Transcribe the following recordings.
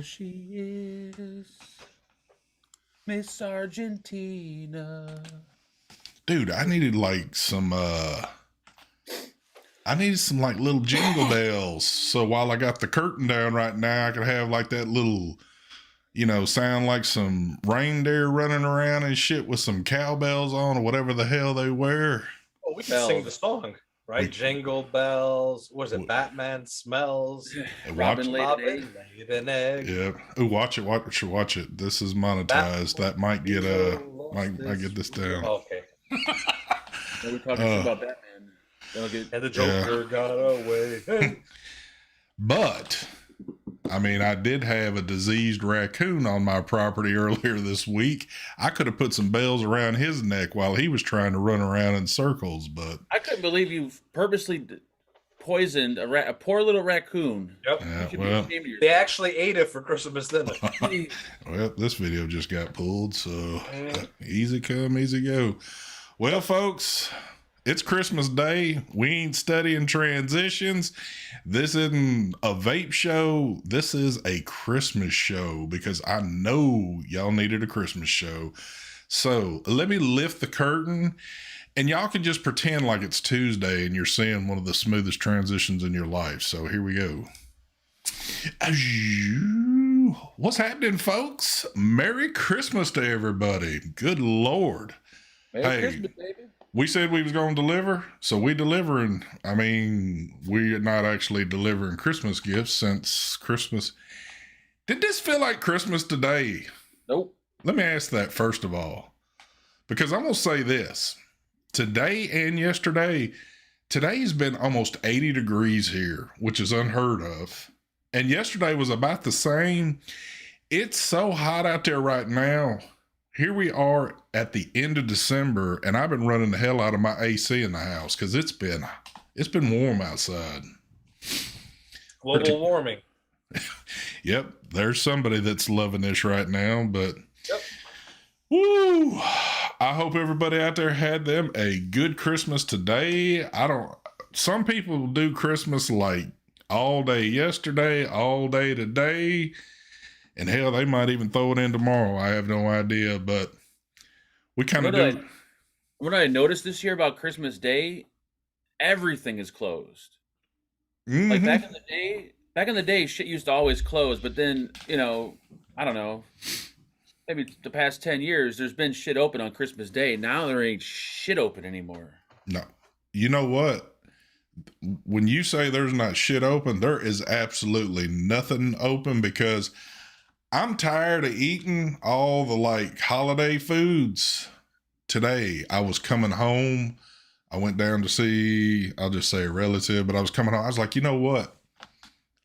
she is, Miss Argentina. Dude, I needed some like little jingle bells. So while I got the curtain down right now, I could have like that little, sound like some reindeer running around and shit with some cowbells on or whatever the hell they wear. Oh, we can sing the song, right? Jingle bells. What is it? Batman smells. Robin laid an egg. Yeah. Ooh, watch it. This is monetized. That might get might get this down. Oh, okay. We're talking about Batman. And the Joker got away. But I mean, I did have a diseased raccoon on my property earlier this week. I could have put some bells around his neck while he was trying to run around in circles, but I couldn't believe you purposely poisoned a poor little raccoon. Yep. Yeah, well, they actually ate it for Christmas dinner. Well, this video just got pulled, so easy come, easy go. Well, folks, it's Christmas Day. We ain't studying transitions. This isn't a vape show. This is a Christmas show because I know y'all needed a Christmas show. So let me lift the curtain and y'all can just pretend like it's Tuesday and you're seeing one of the smoothest transitions in your life. So here we go. What's happening, folks? Merry Christmas to everybody. Good Lord. Merry Christmas, baby. We said we was going to deliver, so we delivering. I mean, we're not actually delivering Christmas gifts since Christmas. Did this feel like Christmas today? Nope. Let me ask that first of all, because I'm going to say this. Today and yesterday, today's been almost 80 degrees here, which is unheard of. And yesterday was about the same. It's so hot out there right now. Here we are at the end of December, and I've been running the hell out of my AC in the house because it's been warm outside. Global warming. Yep, there's somebody that's loving this right now, but yep. Woo! I hope everybody out there had them a good Christmas today. Some people do Christmas like all day yesterday, all day today. And hell, they might even throw it in tomorrow. I have no idea, but we kind of do. What I noticed this year about Christmas Day, everything is closed. Mm-hmm. Like back in the day, shit used to always close. But then, I don't know, maybe the past 10 years, there's been shit open on Christmas Day. Now there ain't shit open anymore. No. You know what? When you say there's not shit open, there is absolutely nothing open because I'm tired of eating all the holiday foods. Today, I was coming home. I went down to see, I'll just say a relative, but I was coming home. I was like, you know what?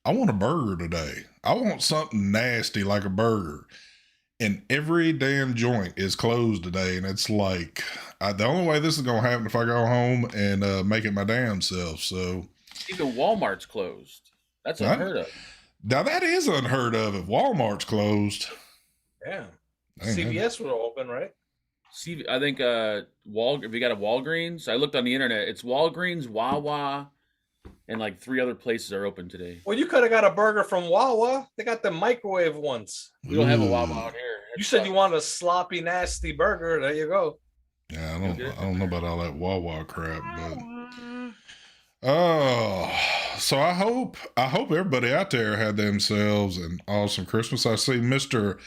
I want a burger today. I want something nasty like a burger. And every damn joint is closed today. And it's like, the only way this is going to happen if I go home and make it my damn self. So even Walmart's closed. That's unheard of. Now that is unheard of if Walmart's closed. Yeah. CVS were open, right? I think if you got a Walgreens, I looked on the internet. It's Walgreens, Wawa, and 3 other places are open today. Well, you could have got a burger from Wawa. They got the microwave ones. We don't have a Wawa out here. You said you want a sloppy, nasty burger. There you go. Yeah, I don't know about all that Wawa crap, but oh, so I hope everybody out there had themselves an awesome Christmas. I see Mr.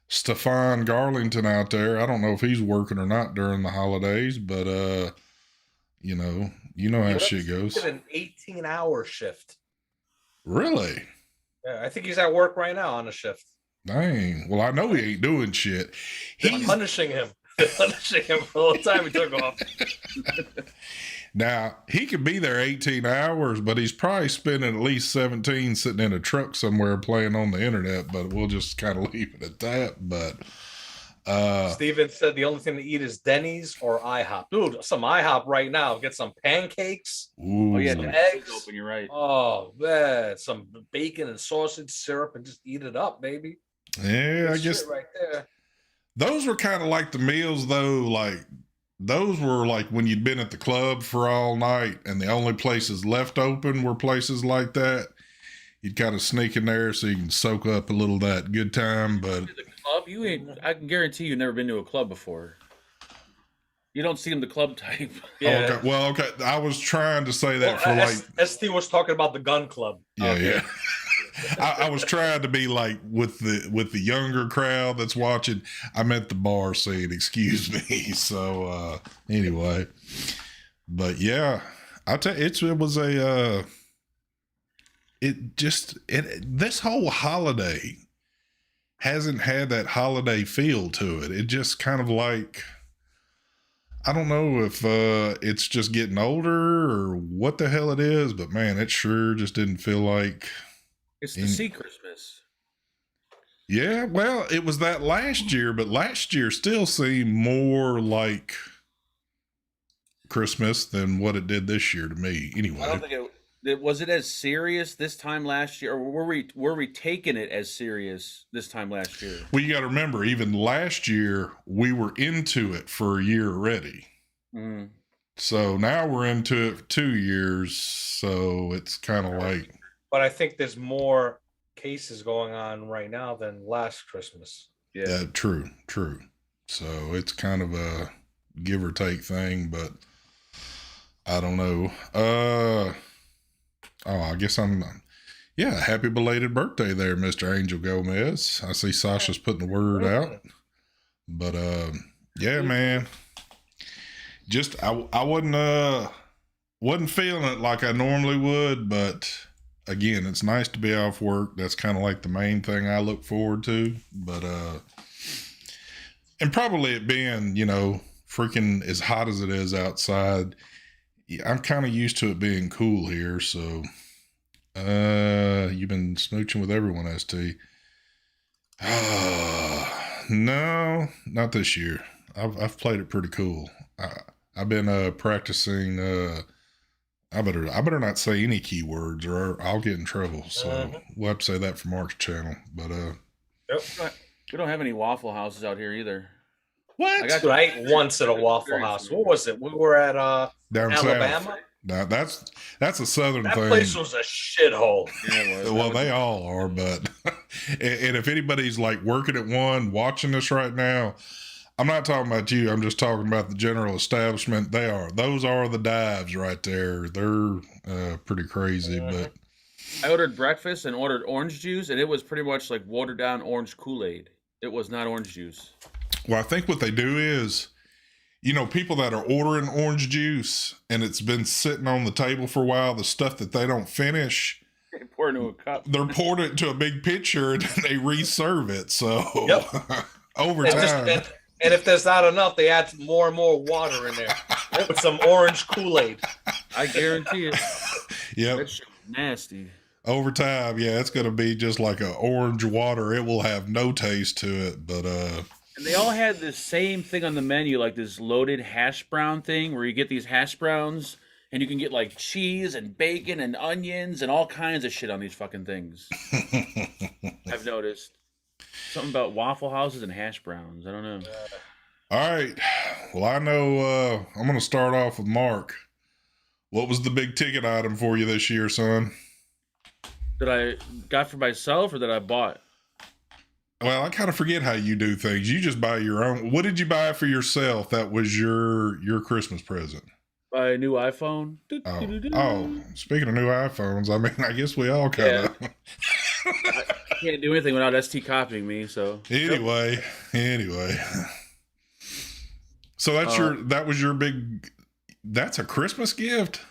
Stefan Garlington out there. I don't know if he's working or not during the holidays, but you know how shit goes. He did an 18-hour shift. Really? Yeah, I think he's at work right now on a shift. Dang. Well, I know he ain't doing shit. He's punishing him. Punishing him for all the time he took off. Now, he could be there 18 hours, but he's probably spending at least 17 sitting in a truck somewhere playing on the internet, but we'll just kind of leave it at that. But Steven said the only thing to eat is Denny's or IHOP. Dude, some IHOP right now. Get some pancakes. Ooh. Oh, yeah, some eggs. Open, you're right. Oh, man. Some bacon and sausage syrup and just eat it up, baby. Yeah, I guess right there. Those were kind of like the meals, though, those were like when you'd been at the club for all night and the only places left open were places like that. you'd kind of sneak in there so you can soak up a little of that good time. But the club, you ain't. I can guarantee you've never been to a club before. You don't seem the club type. Yeah. Oh, okay. Well, okay. I was trying to say that for like. ST was talking about the gun club. Yeah, okay. Yeah. I was trying to be like with the younger crowd that's watching. I meant the bar scene. Excuse me. So anyway, but yeah, I tell you, it was a. This whole holiday hasn't had that holiday feel to it. It just kind of like. I don't know if it's just getting older or what the hell it is, but man, it sure just didn't feel like it's the sea Christmas. Yeah, well, it was that last year, but last year still seemed more like Christmas than what it did this year to me. Anyway, I don't think was it as serious this time last year, or were we taking it as serious this time last year? Well, you got to remember, even last year we were into it for a year already. Mm-hmm. So now we're into it for 2 years. So it's kind of like. But I think there's more cases going on right now than last Christmas. Yeah, true. So it's kind of a give or take thing, but I don't know. I guess happy belated birthday there, Mr. Angel Gomez. I see Sasha's putting the word out. But yeah, man. Just I wasn't feeling it like I normally would, but again, it's nice to be off work. That's kind of like the main thing I look forward to. But and probably it being, freaking as hot as it is outside, I'm kind of used to it being cool here, so you've been smooching with everyone, ST. No, not this year. I've played it pretty cool. I've been practicing. I better not say any keywords or I'll get in trouble. So we'll have to say that for Mark's channel. But yep. We don't have any Waffle Houses out here either. What? I ate once at a Waffle House. What was it? We were at down Alabama. South. Now that's a southern thing. That place was a shithole. Yeah, well, they all are, but and if anybody's like working at one, watching this right now, I'm not talking about you. I'm just talking about the general establishment. Those are the dives right there. They're pretty crazy, but I ordered breakfast and ordered orange juice, and it was pretty much like watered down orange Kool-Aid. It was not orange juice. Well, I think what they do is, people that are ordering orange juice and it's been sitting on the table for a while, the stuff that they don't finish, they pour it into a cup. They're pouring it into a big pitcher and they reserve it. So over time. And if there's not enough, they add more and more water in there with some orange Kool-Aid. I guarantee it. Yep. That's nasty. Over time, yeah, it's going to be just like an orange water. It will have no taste to it, but And they all had the same thing on the menu, like this loaded hash brown thing where you get these hash browns and you can get like cheese and bacon and onions and all kinds of shit on these fucking things. I've noticed. Something about Waffle Houses and hash browns. I don't know. All right. Well, I know I'm going to start off with Mark. What was the big ticket item for you this year, son? That I got for myself or that I bought? Well, I kind of forget how you do things. You just buy your own. What did you buy for yourself that was your Christmas present? Buy a new iPhone. Oh, speaking of new iPhones, I mean, I guess we all kind of... I can't do anything without ST copying me, so... Anyway. So that was your big... That's a Christmas gift?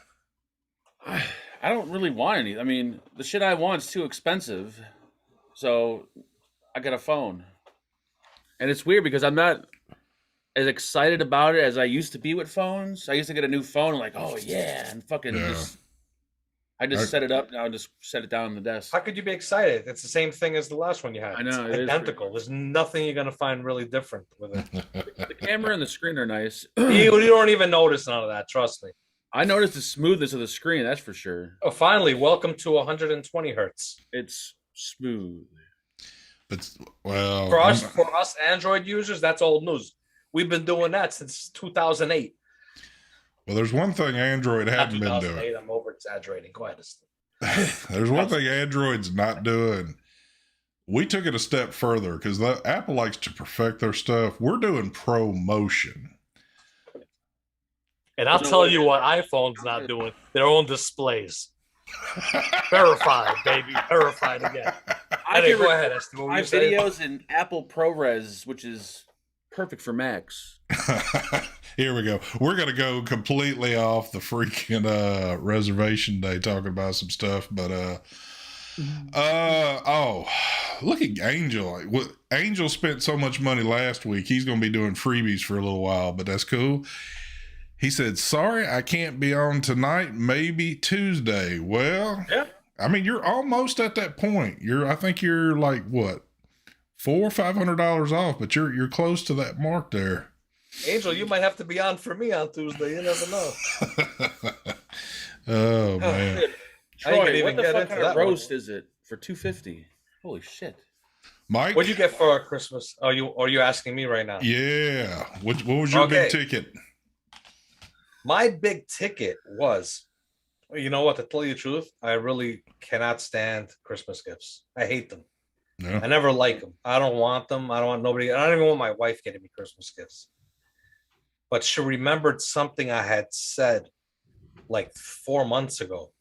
I don't really want any. I mean, the shit I want is too expensive. So... I got a phone. And it's weird because I'm not as excited about it as I used to be with phones. I used to get a new phone and like, oh yeah, and fucking I just set it up now and just set it down on the desk. How could you be excited? It's the same thing as the last one you had. I know. It's identical. There's nothing you're gonna find really different with it. The camera and the screen are nice. You don't even notice none of that, trust me. I noticed the smoothness of the screen, that's for sure. Oh, finally, welcome to 120 hertz. It's smooth. But well, for us Android users, that's old news. We've been doing that since 2008. Well, there's one thing Android hadn't been doing. I'm over exaggerating. Go ahead. There's one thing Android's not doing. We took it a step further because Apple likes to perfect their stuff. We're doing promotion. And I'll tell you what iPhone's not doing. Their own displays. Verified, baby. Verified again. Anyway, go ahead, Esther. My videos in Apple ProRes, which is perfect for Macs. Here we go. We're going to go completely off the freaking reservation day talking about some stuff. But, look at Angel. Angel spent so much money last week. He's going to be doing freebies for a little while, but that's cool. He said, sorry, I can't be on tonight. Maybe Tuesday. Well, yeah. I mean, you're almost at that point. I think you're like what, $400 or $500 off, but you're close to that mark there. Angel, you might have to be on for me on Tuesday. You never know. Oh man, Troy, what the fuck kind of roast is it for $250? Holy shit, Mike! What'd you get for Christmas? Are you asking me right now? Yeah. What was your big ticket? My big ticket was, you know what, to tell you the truth, I really cannot stand Christmas gifts. I hate them. Yeah. I never like them. I don't want them. I don't want nobody. I don't even want my wife getting me Christmas gifts. But she remembered something I had said like 4 months ago.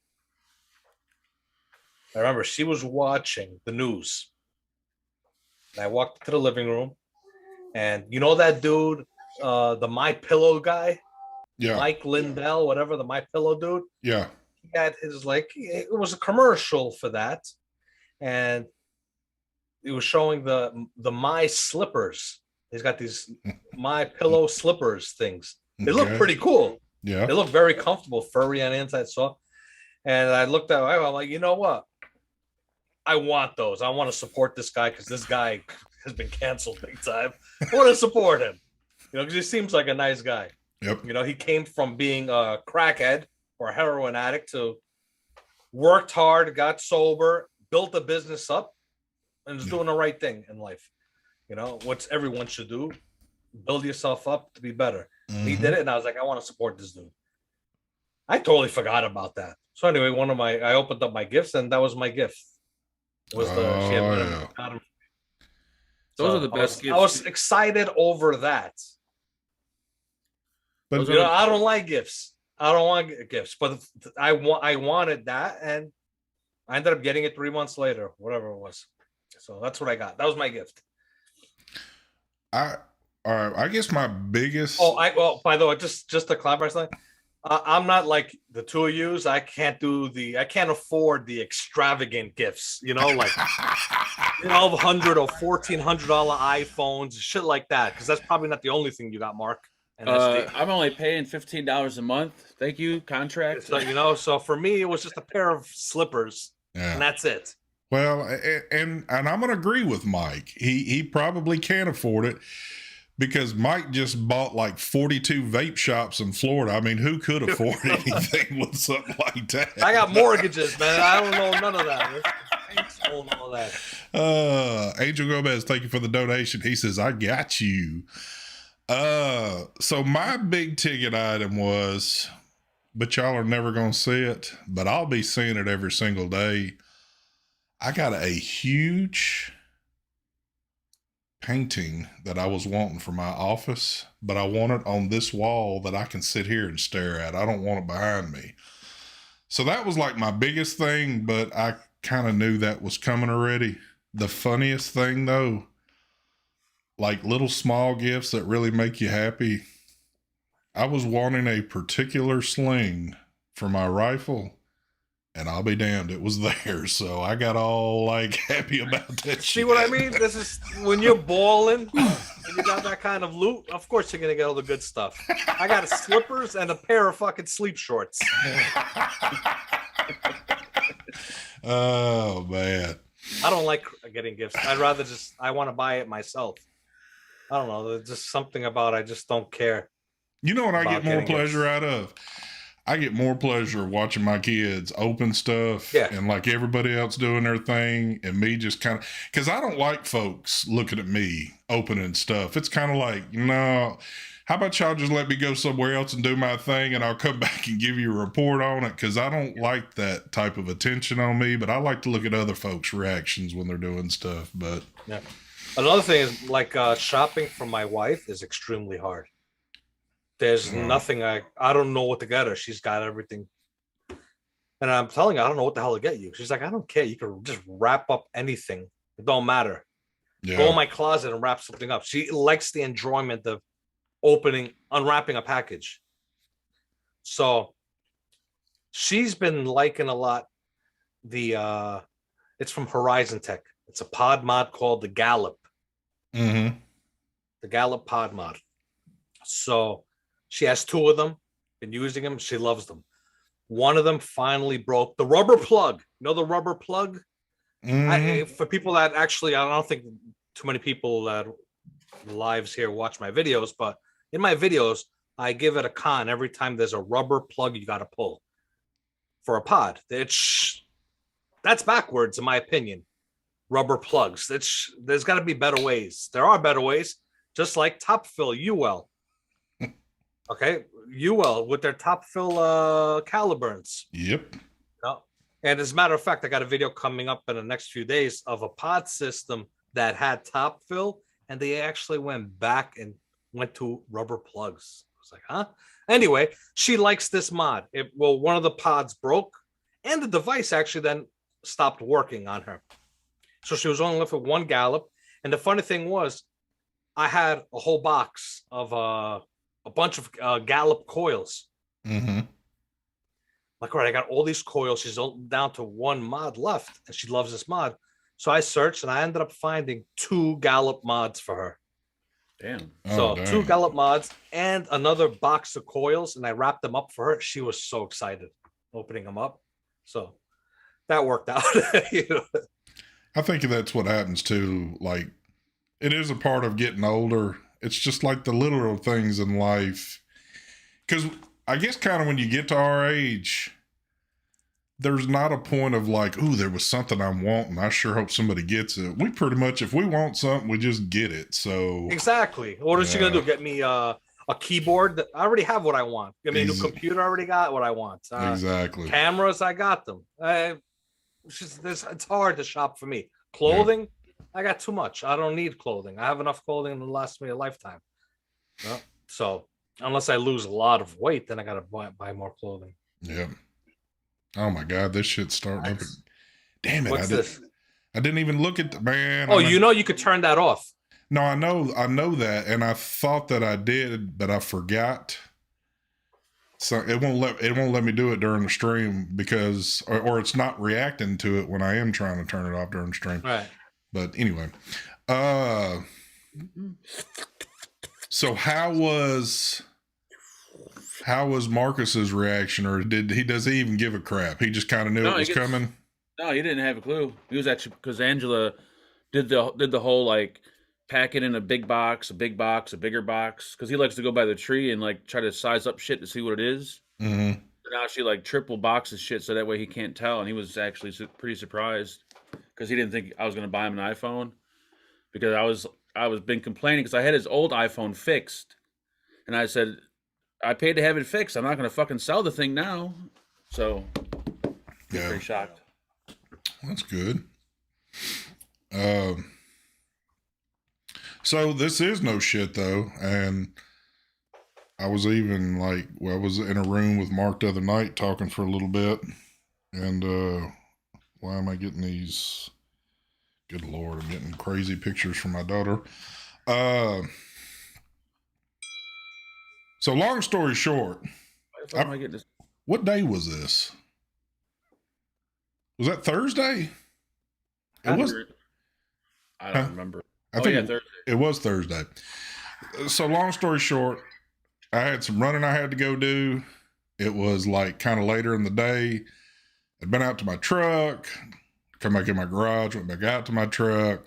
I remember she was watching the news. And I walked to the living room. And you know that dude, the My Pillow guy? Yeah, Mike Lindell, whatever, the My Pillow dude. Yeah, he had his it was a commercial for that, and it was showing the My Slippers. He's got these My Pillow slippers things. They look pretty cool. Yeah, they look very comfortable, furry on the inside, soft. And I looked at it, I'm like, you know what? I want those. I want to support this guy because this guy has been canceled big time. I want to support him, because he seems like a nice guy. Yep. He came from being a crackhead or a heroin addict to worked hard, got sober, built a business up, and is doing the right thing in life. What everyone should do, build yourself up to be better. Mm-hmm. He did it, and I was like, I want to support this dude. I totally forgot about that. So anyway, I opened up my gifts, and that was my gift. It was Those are the best gifts. I was excited over that. But I don't like gifts. I don't want gifts, but I wanted that, and I ended up getting it 3 months later, whatever it was. So that's what I got. That was my gift. I guess my biggest. By the way, just to clarify something, I'm not like the two of yous. I can't afford the extravagant gifts. Like $1,200 or $1,400 iPhones, shit like that. Because that's probably not the only thing you got, Mark. I'm only paying $15 a month. Thank you, contract. So, so for me, it was just a pair of slippers, and that's it. Well, and I'm going to agree with Mike. He probably can't afford it because Mike just bought like 42 vape shops in Florida. I mean, who could afford anything with something like that? I got mortgages, man. I don't know none of that. All that. Angel Gomez, thank you for the donation. He says, I got you. So my big ticket item was, but y'all are never going to see it, but I'll be seeing it every single day. I got a huge painting that I was wanting for my office, but I want it on this wall that I can sit here and stare at. I don't want it behind me. So that was like my biggest thing, but I kind of knew that was coming already. The funniest thing though, like little small gifts that really make you happy. I was wanting a particular sling for my rifle, and I'll be damned, it was there. So I got all like happy about that. See what I mean? This is when you're balling and you got that kind of loot. Of course, you're gonna get all the good stuff. I got slippers and a pair of fucking sleep shorts. Oh man, I don't like getting gifts. I want to buy it myself. I don't know. There's just something about I just don't care. You know what I get more pleasure out of? I get more pleasure watching my kids open stuff and like everybody else doing their thing and me just kind of, because I don't like folks looking at me opening stuff. It's kind of like, no, how about y'all just let me go somewhere else and do my thing and I'll come back and give you a report on it, because I don't like that type of attention on me, but I like to look at other folks' reactions when they're doing stuff. But yeah. Another thing is like shopping for my wife is extremely hard. There's nothing I don't know what to get her. She's got everything. And I'm telling her, I don't know what the hell to get you. She's like, I don't care. You can just wrap up anything. It don't matter. Yeah. Go in my closet and wrap something up. She likes the enjoyment of unwrapping a package. So she's been liking a lot it's from Horizon Tech. It's a pod mod called the Gallop. Mm-hmm. The Gallop pod mod. So she has 2 of them, been using them. She loves them. One of them finally broke. The rubber plug. You know the rubber plug? Mm-hmm. For people that actually, I don't think too many people that lives here watch my videos, but in my videos, I give it a con every time there's a rubber plug you got to pull for a pod. That's backwards, in my opinion. Rubber plugs. There's got to be better ways. There are better ways, just like Top Fill, UL. Okay, UL with their Top Fill caliburns. Yep. And as a matter of fact, I got a video coming up in the next few days of a pod system that had Top Fill, and they actually went back and went to rubber plugs. I was like, huh? Anyway, she likes this mod. One of the pods broke, and the device actually then stopped working on her. So she was only left with 1 Gallop. And the funny thing was, I had a whole box of a bunch of Gallop coils. Mm-hmm. Like, all right, I got all these coils. She's down to 1 mod left, and she loves this mod. So I searched, and I ended up finding 2 Gallop mods for her. Damn. So 2 Gallop mods and another box of coils, and I wrapped them up for her. She was so excited opening them up. So that worked out. You know? I think that's what happens too. Like, it is a part of getting older. It's just like the little things in life. Because I guess kind of when you get to our age, there's not a point of like, ooh, there was something I'm wanting. I sure hope somebody gets it. We pretty much, if we want something, we just get it. So exactly. What is she gonna do? Get me a keyboard? I already have what I want. Get me a new computer. I already got what I want. Exactly. Cameras, I got them. It's hard to shop for me. Clothing, I got too much. I don't need clothing. I have enough clothing to last me a lifetime. So unless I lose a lot of weight, then I gotta buy more clothing. Yeah. Oh my God, this shit's starting up. Damn it! What's this? I didn't even look at the man. Oh, you could turn that off. No, I know that, and I thought that I did, but I forgot. So it won't let me do it during the stream because, or it's not reacting to it when I am trying to turn it off during the stream. Right. But anyway, so how was Marcus's reaction, or does he even give a crap? He just kind of knew it was coming. No, he didn't have a clue. He was actually, because Angela did the whole like pack it in a big box, a bigger box, because he likes to go by the tree and like try to size up shit to see what it is. Mm-hmm. So now she like triple boxes shit so that way he can't tell, and he was actually pretty surprised because he didn't think I was going to buy him an iPhone, because I was been complaining because I had his old iPhone fixed, and I said I paid to have it fixed. I'm not going to fucking sell the thing now. So yeah, pretty shocked. That's good. So this is no shit though, and I was even like, I was in a room with Mark the other night talking for a little bit, and why am I getting these? Good Lord, I'm getting crazy pictures from my daughter. So long story short, what day was this? Was that Thursday? I don't remember. I think it was Thursday. So long story short, I had some running I had to go do. It was like kind of later in the day. I'd been out to my truck, come back in my garage, went back out to my truck.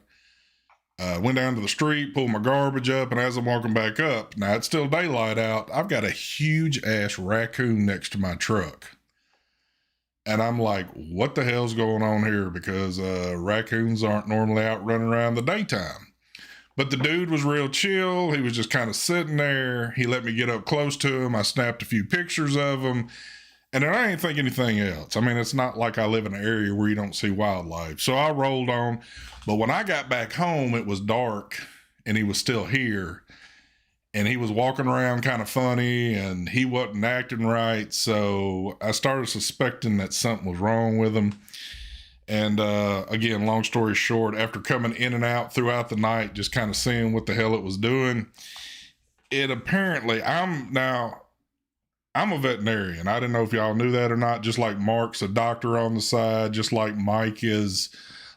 Went down to the street, pulled my garbage up, and as I'm walking back up, now it's still daylight out, I've got a huge ass raccoon next to my truck. And I'm like, what the hell's going on here? Because raccoons aren't normally out running around the daytime. But the dude was real chill. He was just kind of sitting there. He let me get up close to him. I snapped a few pictures of him. And then I didn't think anything else. I mean, it's not like I live in an area where you don't see wildlife. So I rolled on. But when I got back home, it was dark and he was still here. And he was walking around kind of funny and he wasn't acting right. So I started suspecting that something was wrong with him. And again, long story short, after coming in and out throughout the night, just kind of seeing what the hell it was doing, it apparently, I'm a veterinarian. I didn't know if y'all knew that or not. Just like Mark's a doctor on the side, just like Mike is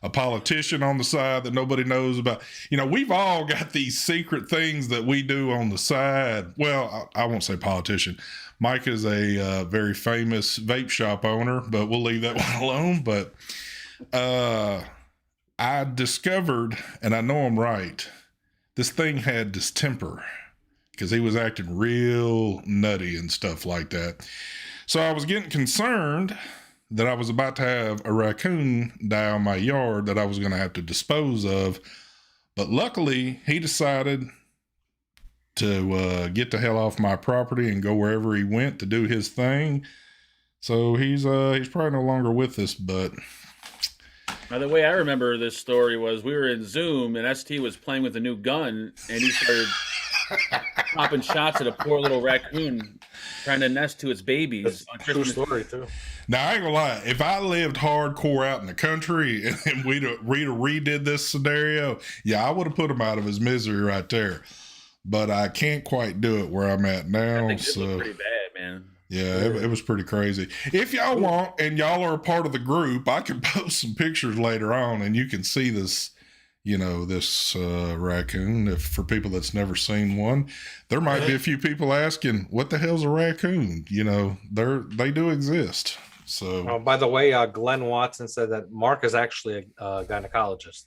a politician on the side that nobody knows about. You know, we've all got these secret things that we do on the side. Well, I won't say politician. Mike is a very famous vape shop owner, but we'll leave that one alone. But I discovered, and I know I'm right, this thing had distemper because he was acting real nutty and stuff like that. So I was getting concerned that I was about to have a raccoon die on my yard that I was going to have to dispose of. But luckily, he decided to get the hell off my property and go wherever he went to do his thing. So he's probably no longer with us, but... Now, the way I remember this story was we were in Zoom and ST was playing with a new gun and he started popping shots at a poor little raccoon trying to nest to its babies. That's a true story, too. Now, I ain't gonna lie. If I lived hardcore out in the country and we'd redid this scenario, yeah, I would have put him out of his misery right there. But I can't quite do it where I'm at now. I think this was pretty bad, man. Yeah, it was pretty crazy. If y'all want, and y'all are a part of the group, I can post some pictures later on, and you can see this, this raccoon. If for people that's never seen one, there might be a few people asking, "What the hell's a raccoon?" They do exist. So, by the way, Glenn Watson said that Mark is actually a gynecologist,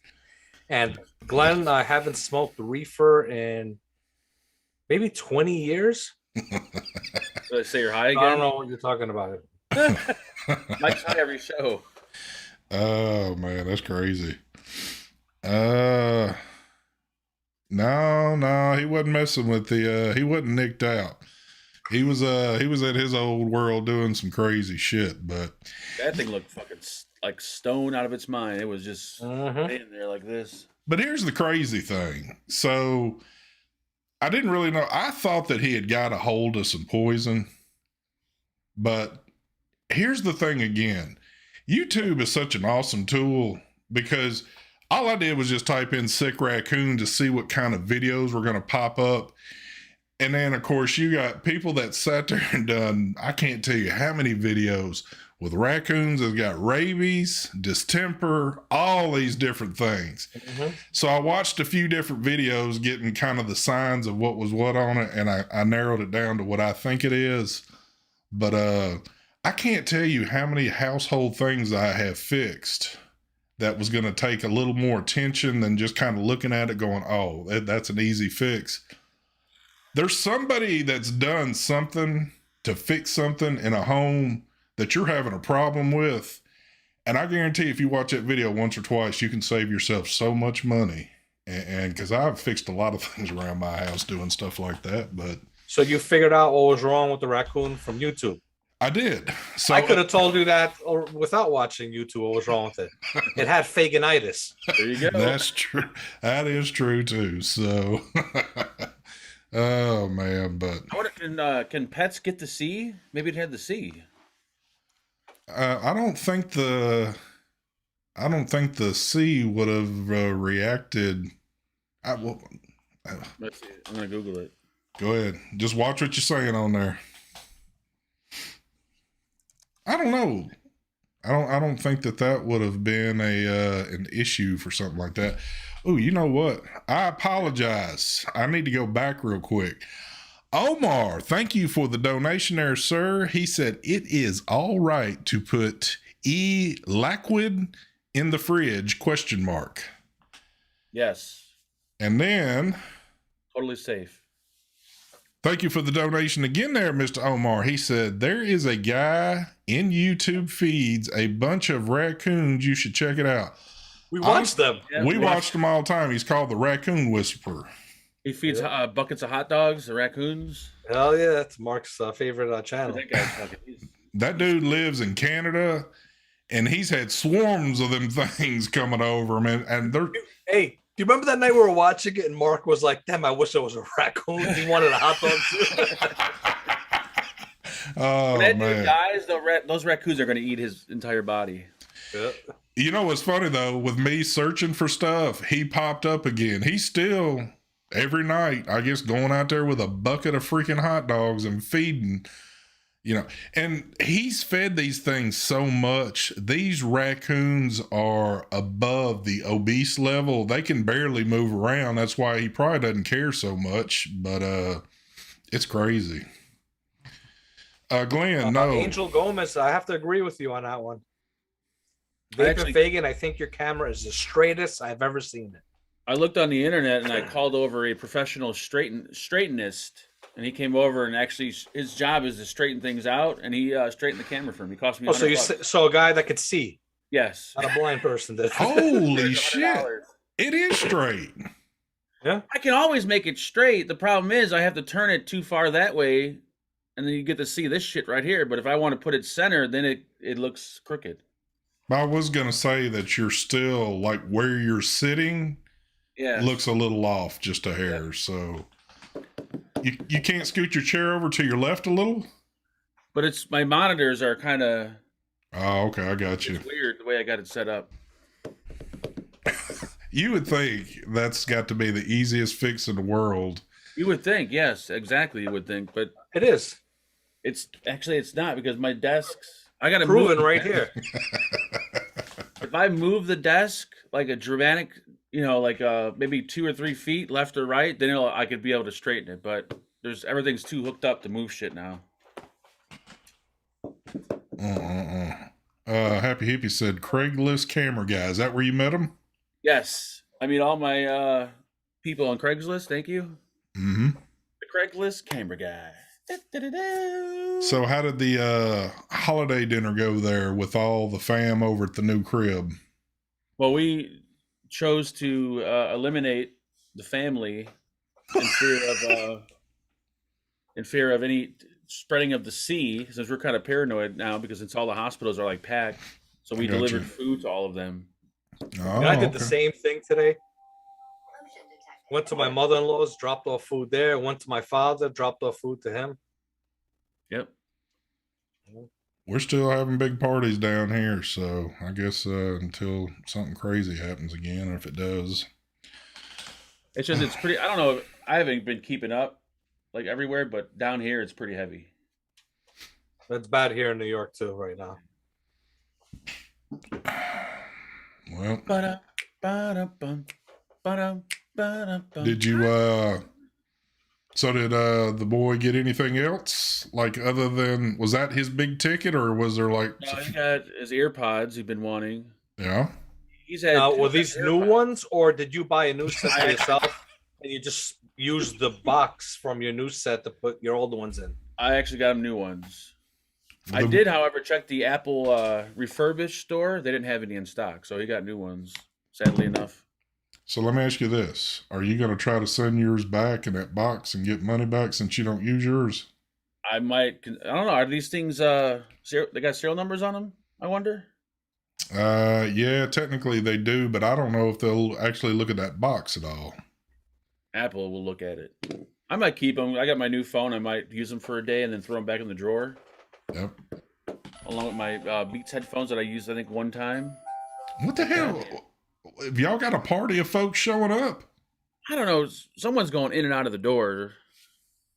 and Glenn, I haven't smoked reefer in maybe 20 years. So say you're high again? I don't know what you're talking about. Mike's high every show. Oh man, that's crazy. No, he wasn't messing with he wasn't nicked out. He was at his old world doing some crazy shit, but that thing looked fucking like stone out of its mind. It was just laying there like this. But here's the crazy thing. So I didn't really know. I thought that he had got a hold of some poison. But here's the thing again. YouTube is such an awesome tool because all I did was just type in sick raccoon to see what kind of videos were going to pop up. And then, of course, you got people that sat there and done, I can't tell you how many videos with raccoons that got rabies, distemper, all these different things. So I watched a few different videos getting kind of the signs of what was what on it, and I narrowed it down to what I think it is. But I can't tell you how many household things I have fixed that was going to take a little more attention than just kind of looking at it going, oh, that's an easy fix. There's somebody that's done something to fix something in a home that you're having a problem with. And I guarantee if you watch that video once or twice, you can save yourself so much money. And because I've fixed a lot of things around my house doing stuff like that. But so you figured out what was wrong with the raccoon from YouTube? I did. So I could have told you that or without watching YouTube what was wrong with it. It had phaginitis. There you go. That's true. That is true too. So oh man, but I wonder, can pets get the C? Maybe it had the C. I don't think the C would have reacted. Let's see. I'm gonna Google it. Go ahead. Just watch what you're saying on there. I don't know. I don't think that would have been an issue for something like that. Oh, you know what? I apologize. I need to go back real quick. Omar, thank you for the donation there, sir. He said it is all right to put liquid in the fridge, ? Yes. And then, Totally safe. thank you for the donation again there, Mr. Omar. He said, there is a guy in YouTube feeds a bunch of raccoons. You should check it out. We watched them. Yeah, We watched them all the time. He's called the Raccoon Whisperer. He feeds buckets of hot dogs, the raccoons. Hell yeah, that's Mark's favorite channel. That guy's fucking. That dude lives in Canada, and he's had swarms of them things coming over him. And they're... Hey, do you remember that night we were watching it and Mark was like, damn, I wish there was a raccoon. He wanted a hot dog too. Oh, when that man. dude dies, those raccoons are going to eat his entire body. Yeah. You know what's funny, though? With me searching for stuff, he popped up again. He's still, every night, I guess, going out there with a bucket of freaking hot dogs and feeding, you know. And he's fed these things so much. These raccoons are above the obese level. They can barely move around. That's why he probably doesn't care so much. But it's crazy. Glenn, no. Angel Gomez, I have to agree with you on that one. Vapor Fagan, I think your camera is the straightest I've ever seen it. I looked on the internet and I called over a professional straightenist, and he came over and actually his job is to straighten things out, and he straightened the camera for me. It cost me. So a guy that could see. Yes. Not a blind person did. Holy shit! It is straight. Yeah. I can always make it straight. The problem is I have to turn it too far that way, and then you get to see this shit right here. But if I want to put it center, then it looks crooked. I was going to say that you're still, like, where you're sitting looks a little off just a hair. So you can't scoot your chair over to your left a little? But my monitors are kind of... Oh, okay. I got you. It's weird the way I got it set up. You would think that's got to be the easiest fix in the world. You would think, yes, exactly. You would think, but... It is. It's not, because my desks... I got to proven move right here. If I move the desk like a dramatic, like maybe 2 or 3 feet left or right, then I could be able to straighten it. But everything's too hooked up to move shit now. Happy Hippie said Craigslist camera guy. Is that where you met him? Yes, I meet all my people on Craigslist. Thank you. Mm-hmm. The Craigslist camera guy. So how did the holiday dinner go there with all the fam over at the new crib? Well, we chose to eliminate the family in fear of any spreading of the sea, since we're kind of paranoid now because it's all the hospitals are like packed. So we delivered food to all of them. Oh, I did the same thing today. Went to my mother-in-law's, dropped off food there. Went to my father, dropped off food to him. Yep. We're still having big parties down here, so I guess until something crazy happens again, or if it does. It's pretty, I don't know, I haven't been keeping up like everywhere, but down here it's pretty heavy. It's bad here in New York too right now. Well, did you so did the boy get anything else, like, other than, was that his big ticket, or was there like... No, he got his earpods he's been wanting. Yeah. He's had were these new ones, or did you buy a new set for yourself and you just use the box from your new set to put your old ones in? I actually got him new ones. I did, however, check the Apple refurbished store. They didn't have any in stock, so he got new ones, sadly enough. So let me ask you this. Are you going to try to send yours back in that box and get money back since you don't use yours? I might. I don't know. Are these things, they got serial numbers on them, I wonder? Yeah, technically they do, but I don't know if they'll actually look at that box at all. Apple will look at it. I might keep them. I got my new phone. I might use them for a day and then throw them back in the drawer. Yep. Along with my Beats headphones that I used, I think, one time. What the hell? Have y'all got a party of folks showing up? I don't know. Someone's going in and out of the door.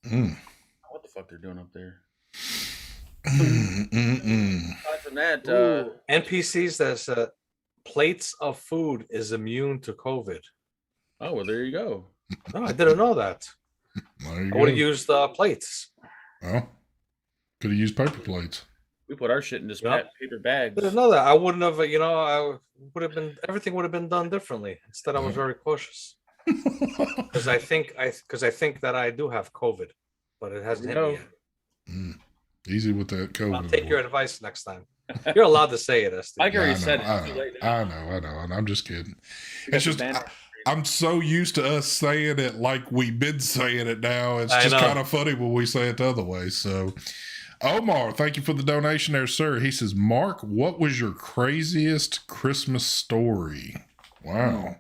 What the fuck they're doing up there? Aside from that, NPCs that plates of food is immune to COVID. Oh, well, there you go. No, I didn't know that. I would have used plates. Well, could have used paper plates. We put our shit in this paper bags. I didn't know that. I wouldn't have, I would have been, everything would have been done differently. Instead, I was very cautious. Because I think that I do have COVID, but it hasn't hit me yet. Easy with that COVID. I'll take your advice next time. You're allowed to say it, Esty. I already said it. I know. And I'm just kidding. It's just I'm so used to us saying it like we've been saying it now. It's just kind of funny when we say it the other way. So, Omar, thank you for the donation there, sir. He says, Mark, what was your craziest Christmas story? Wow.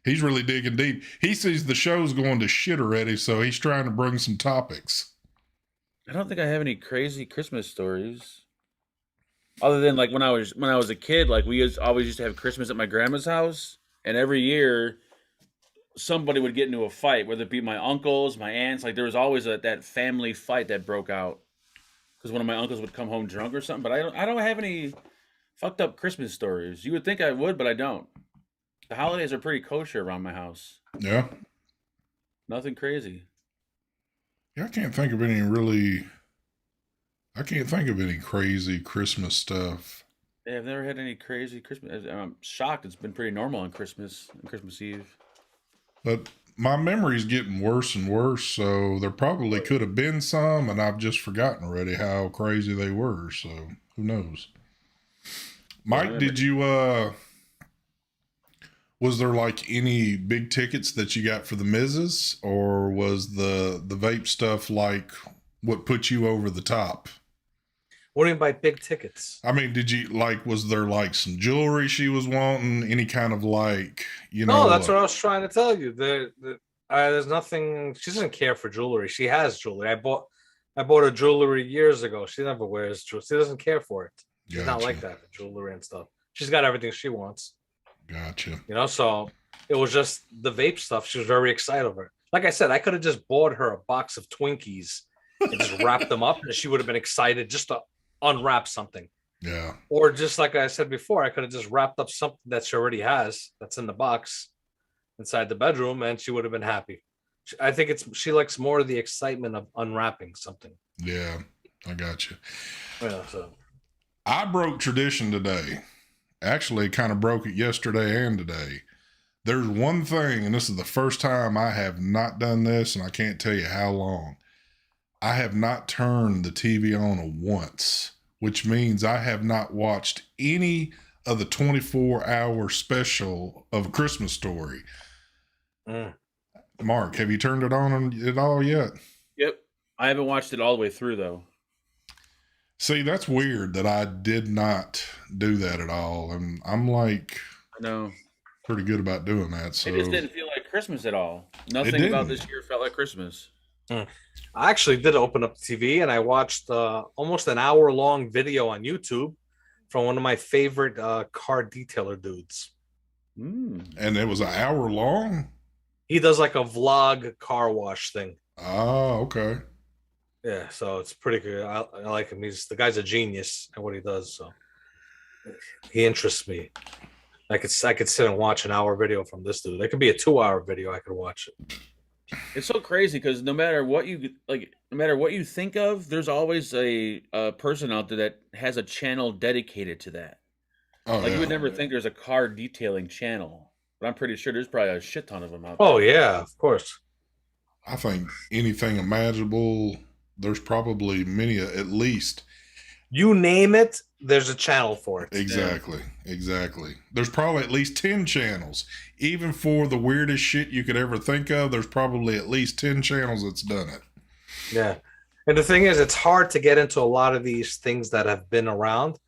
He's really digging deep. He sees the show's going to shit already, so he's trying to bring some topics. I don't think I have any crazy Christmas stories. Other than like when I was a kid, like we always used to have Christmas at my grandma's house, and every year somebody would get into a fight, whether it be my uncles, my aunts. Like there was always that family fight that broke out because one of my uncles would come home drunk or something. But I don't have any fucked up Christmas stories. You would think I would, but I don't. The holidays are pretty kosher around my house. Yeah. Nothing crazy. Yeah, I can't think of any crazy Christmas stuff. Yeah, I've never had any crazy Christmas. I'm shocked. It's been pretty normal on Christmas and Christmas Eve. But my memory's getting worse and worse, so there probably could have been some, and I've just forgotten already how crazy they were, so who knows? Mike, did you, was there like any big tickets that you got for the missus, or was the vape stuff like what put you over the top? What do you mean by big tickets? I mean, was there like some jewelry she was wanting? Any kind of like, No, that's what I was trying to tell you. There's nothing. She doesn't care for jewelry. She has jewelry. I bought her jewelry years ago. She never wears jewelry. She doesn't care for it. She's not like that, jewelry and stuff. She's got everything she wants. Gotcha. So it was just the vape stuff. She was very excited over it. Like I said, I could have just bought her a box of Twinkies and just wrapped them up, and she would have been excited just to unwrap something. Yeah. Or just like I said before, I could have just wrapped up something that she already has that's in the box inside the bedroom, and she would have been happy. I think she likes more of the excitement of unwrapping something. Yeah, I got you. Yeah, so I broke tradition today. Actually, kind of broke it yesterday and today. There's one thing, and this is the first time I have not done this, and I can't tell you how long. I have not turned the TV on once, which means I have not watched any of the 24-hour special of A Christmas Story. Mark, have you turned it on at all yet? Yep. I haven't watched it all the way through, though. See, that's weird that I did not do that at all. And I'm like, I know, pretty good about doing that. So it just didn't feel like Christmas at all. Nothing about this year felt like Christmas. I actually did open up the TV and I watched almost an hour-long video on YouTube from one of my favorite car detailer dudes. And it was an hour long? He does like a vlog car wash thing. Oh, okay. Yeah, so it's pretty good. I like him. The guy's a genius at what he does. So he interests me. I could sit and watch an hour video from this dude. It could be a 2-hour video. I could watch it. It's so crazy because no matter what you think of, there's always a person out there that has a channel dedicated to that. Oh, you would never think there's a car detailing channel, but I'm pretty sure there's probably a shit ton of them out there. Oh yeah, of course. I think anything imaginable, there's probably many, at least. You name it, there's a channel for it. Exactly. There's probably at least 10 channels. Even for the weirdest shit you could ever think of, there's probably at least 10 channels that's done it. Yeah. And the thing is, it's hard to get into a lot of these things that have been around.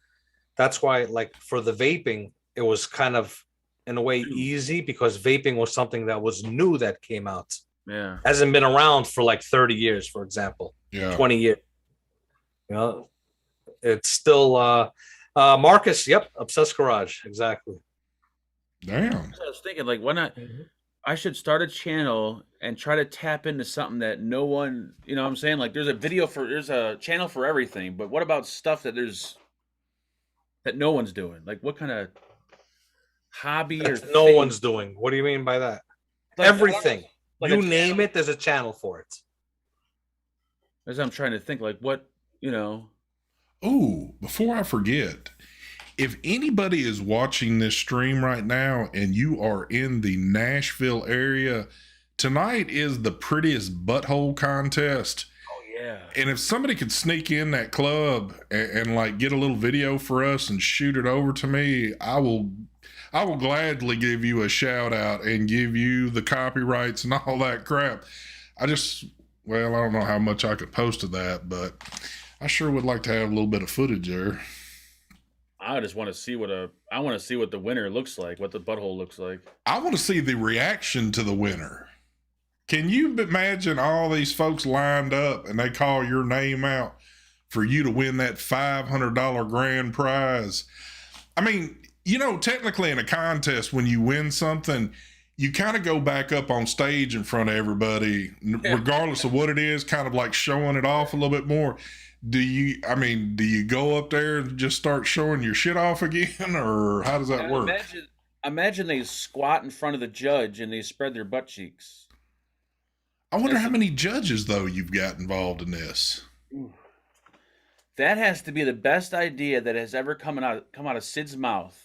That's why, like, for the vaping, it was kind of, in a way, easy because vaping was something that was new that came out. Yeah. Hasn't been around for like 30 years, for example. Yeah. 20 years. It's still Marcus, yep, Obsessed Garage, exactly. Damn. I was thinking, like, why not? I should start a channel and try to tap into something that no one, you know what I'm saying? Like, there's a channel for everything, but what about stuff that no one's doing? Like, what kind of hobby no one's doing? What do you mean by that? Like, everything. Like you name it, there's a channel for it. As I'm trying to think, like, what, Oh, before I forget, if anybody is watching this stream right now and you are in the Nashville area, tonight is the prettiest butthole contest. Oh yeah. And if somebody could sneak in that club and like get a little video for us and shoot it over to me, I will gladly give you a shout out and give you the copyrights and all that crap. I don't know how much I could post of that, but I sure would like to have a little bit of footage there. I just want to see what the winner looks like, what the butthole looks like. I want to see the reaction to the winner. Can you imagine all these folks lined up and they call your name out for you to win that $500 grand prize? I mean, you know, technically in a contest, when you win something, you kind of go back up on stage in front of everybody, regardless of what it is, kind of like showing it off a little bit more. Do you go up there and just start showing your shit off again, or how does that work? Imagine they squat in front of the judge and they spread their butt cheeks. I wonder how many judges, though, you've got involved in this. That has to be the best idea that has ever come out of Sid's mouth.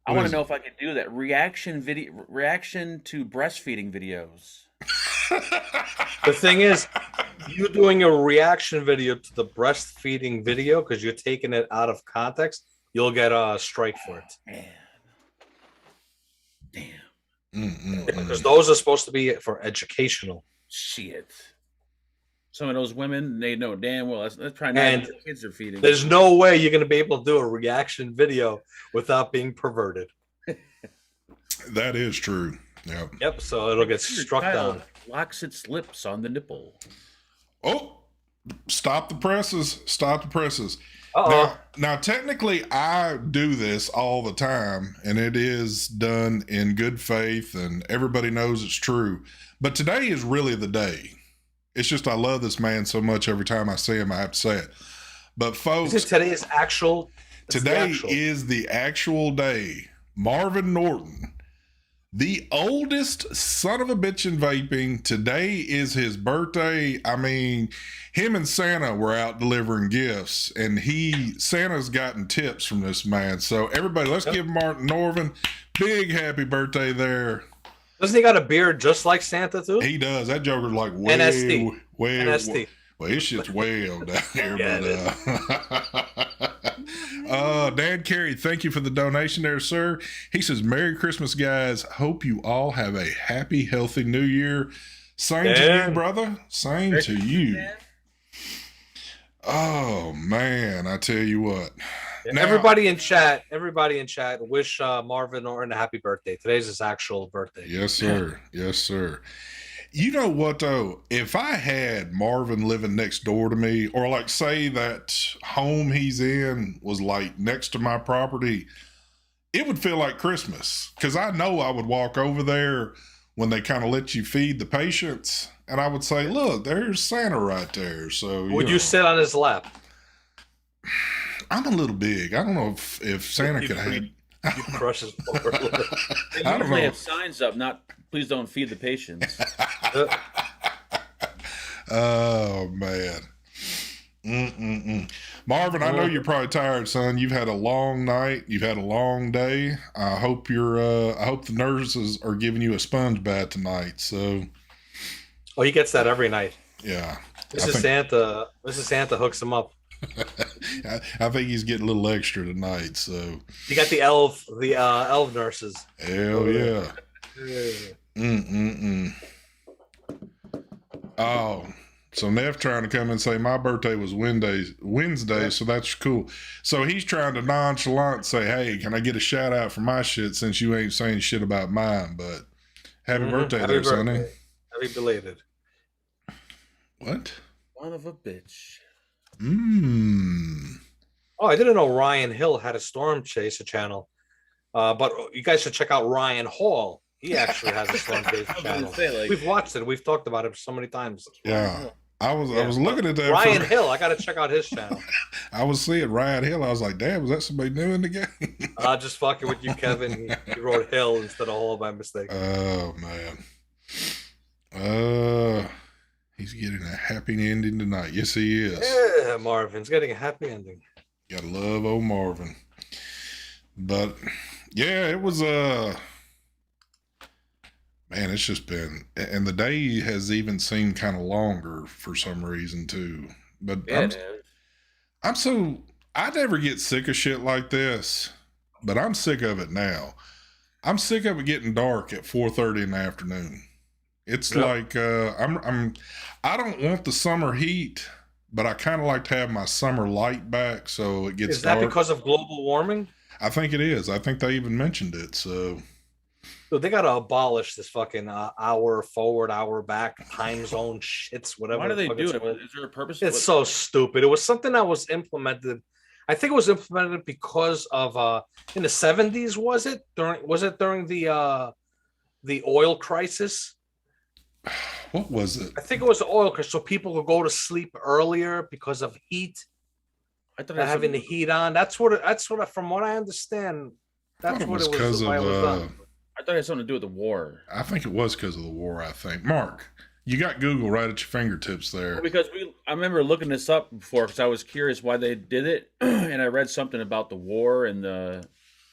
I want to know if I could do that. Reaction to breastfeeding videos. The thing is, you doing a reaction video to the breastfeeding video because you're taking it out of context, you'll get a strike for it. Damn. Because those are supposed to be for educational. Shit. Some of those women, they know damn well that's probably not what the kids are feeding. There's no way you're going to be able to do a reaction video without being perverted. That is true. Yep. So it'll get struck down. Locks its lips on the nipple. Oh, stop the presses. Uh-oh. Now, technically, I do this all the time, and it is done in good faith, and everybody knows it's true. But today is really the day. It's just I love this man so much. Every time I see him, I have to say it. But folks, today is actual. Today is the actual day. Marvin Norton, the oldest son of a bitch in vaping. Today is his birthday. I mean, him and Santa were out delivering gifts, and Santa's gotten tips from this man. So everybody, let's give Martin Norton big happy birthday there. Doesn't he got a beard just like Santa too? He does. That Joker's like way, NST. Well, his shit's way down here. Dan Carey, thank you for the donation there, sir. He says, Merry Christmas, guys. Hope you all have a happy, healthy new year. Same to you, brother. Same to you. Man. Oh, man. I tell you what. Now, everybody in chat, wish Marvin Norton a happy birthday. Today's his actual birthday. Yes, sir. Yes, sir. You know what, though? If I had Marvin living next door to me, or like say that home he's in was like next to my property, it would feel like Christmas. Because I know I would walk over there when they kind of let you feed the patients, and I would say, look, there's Santa right there. So would you sit on his lap? I'm a little big. I don't know if Santa could have. You crush his lower lip. They usually have signs up, not please don't feed the patients. Oh, man. Marvin, I know you're probably tired, son. You've had a long night. You've had a long day. I hope I hope the nurses are giving you a sponge bath tonight. So. Oh, he gets that every night. Yeah. Mrs. Santa hooks him up. I think he's getting a little extra tonight. So you got the elf nurses. Hell yeah. Oh, so Neff trying to come and say my birthday was Wednesday, so that's cool. So he's trying to nonchalant say, hey, can I get a shout out for my shit since you ain't saying shit about mine? But happy birthday there, Sonny. Happy belated. What? Son of a bitch. Oh, I didn't know Ryan Hill had a Storm Chaser channel. But you guys should check out Ryan Hall. He actually has a Storm Chaser channel. We've watched it. We've talked about it so many times. Yeah. I was looking at that. Ryan Hill. I got to check out his channel. I was seeing Ryan Hill. I was like, damn, was that somebody new in the game? Just fucking with you, Kevin. He wrote Hill instead of Hall by mistake. Oh, man. He's getting a happy ending tonight. Yes, he is. Yeah, Marvin's getting a happy ending. Gotta love old Marvin. But yeah, it was man, it's just been, and the day has even seemed kind of longer for some reason too. But Yeah, I'm so, I never get sick of shit like this, but I'm sick of it now. I'm sick of it getting dark at 4:30 in the afternoon. It's like I don't want the summer heat, but I kind of like to have my summer light back so it gets Is that dark. because of global warming? I think it is. I think they even mentioned it. So So they got to abolish this fucking hour forward, hour back, time zone shits, whatever. why do they do it? Called. Is there a purpose? It's so stupid. It was something that was implemented. I think it was implemented because of in the 70s, was it during the oil crisis? what was it? I think it was the oil crisis, so people could go to sleep earlier because of heat. I thought Having the heat on. That's what from what I understand, that's what it was because of why it was done. I thought it had something to do with the war. I think it was because of the war. I think. Mark, you got Google right at your fingertips there. Well, because I remember looking this up before because I was curious why they did it, and I read something about the war and the.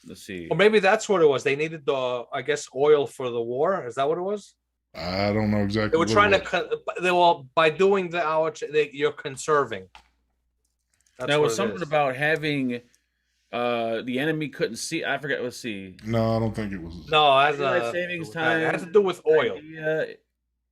Let's see. Or maybe that's what it was. They needed the, I guess, oil for the war. Is that what it was? I don't know exactly. They were trying to. By doing the hour, you're conserving. Now it was something about having the enemy couldn't see. I forget. Let's see. No, I don't think it was. No, daylight savings time. It has to do with oil.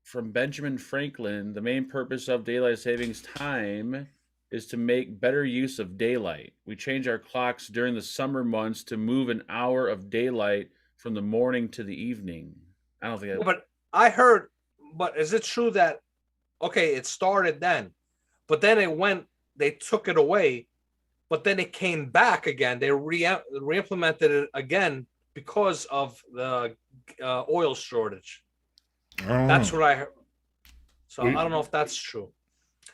From Benjamin Franklin, the main purpose of daylight savings time is to make better use of daylight. We change our clocks during the summer months to move an hour of daylight from the morning to the evening. I don't think. But I heard. But is it true that it started then, but then it went. They took it away, but then it came back again. They re-implemented it again because of the oil shortage. That's what I heard. So I don't know if that's true.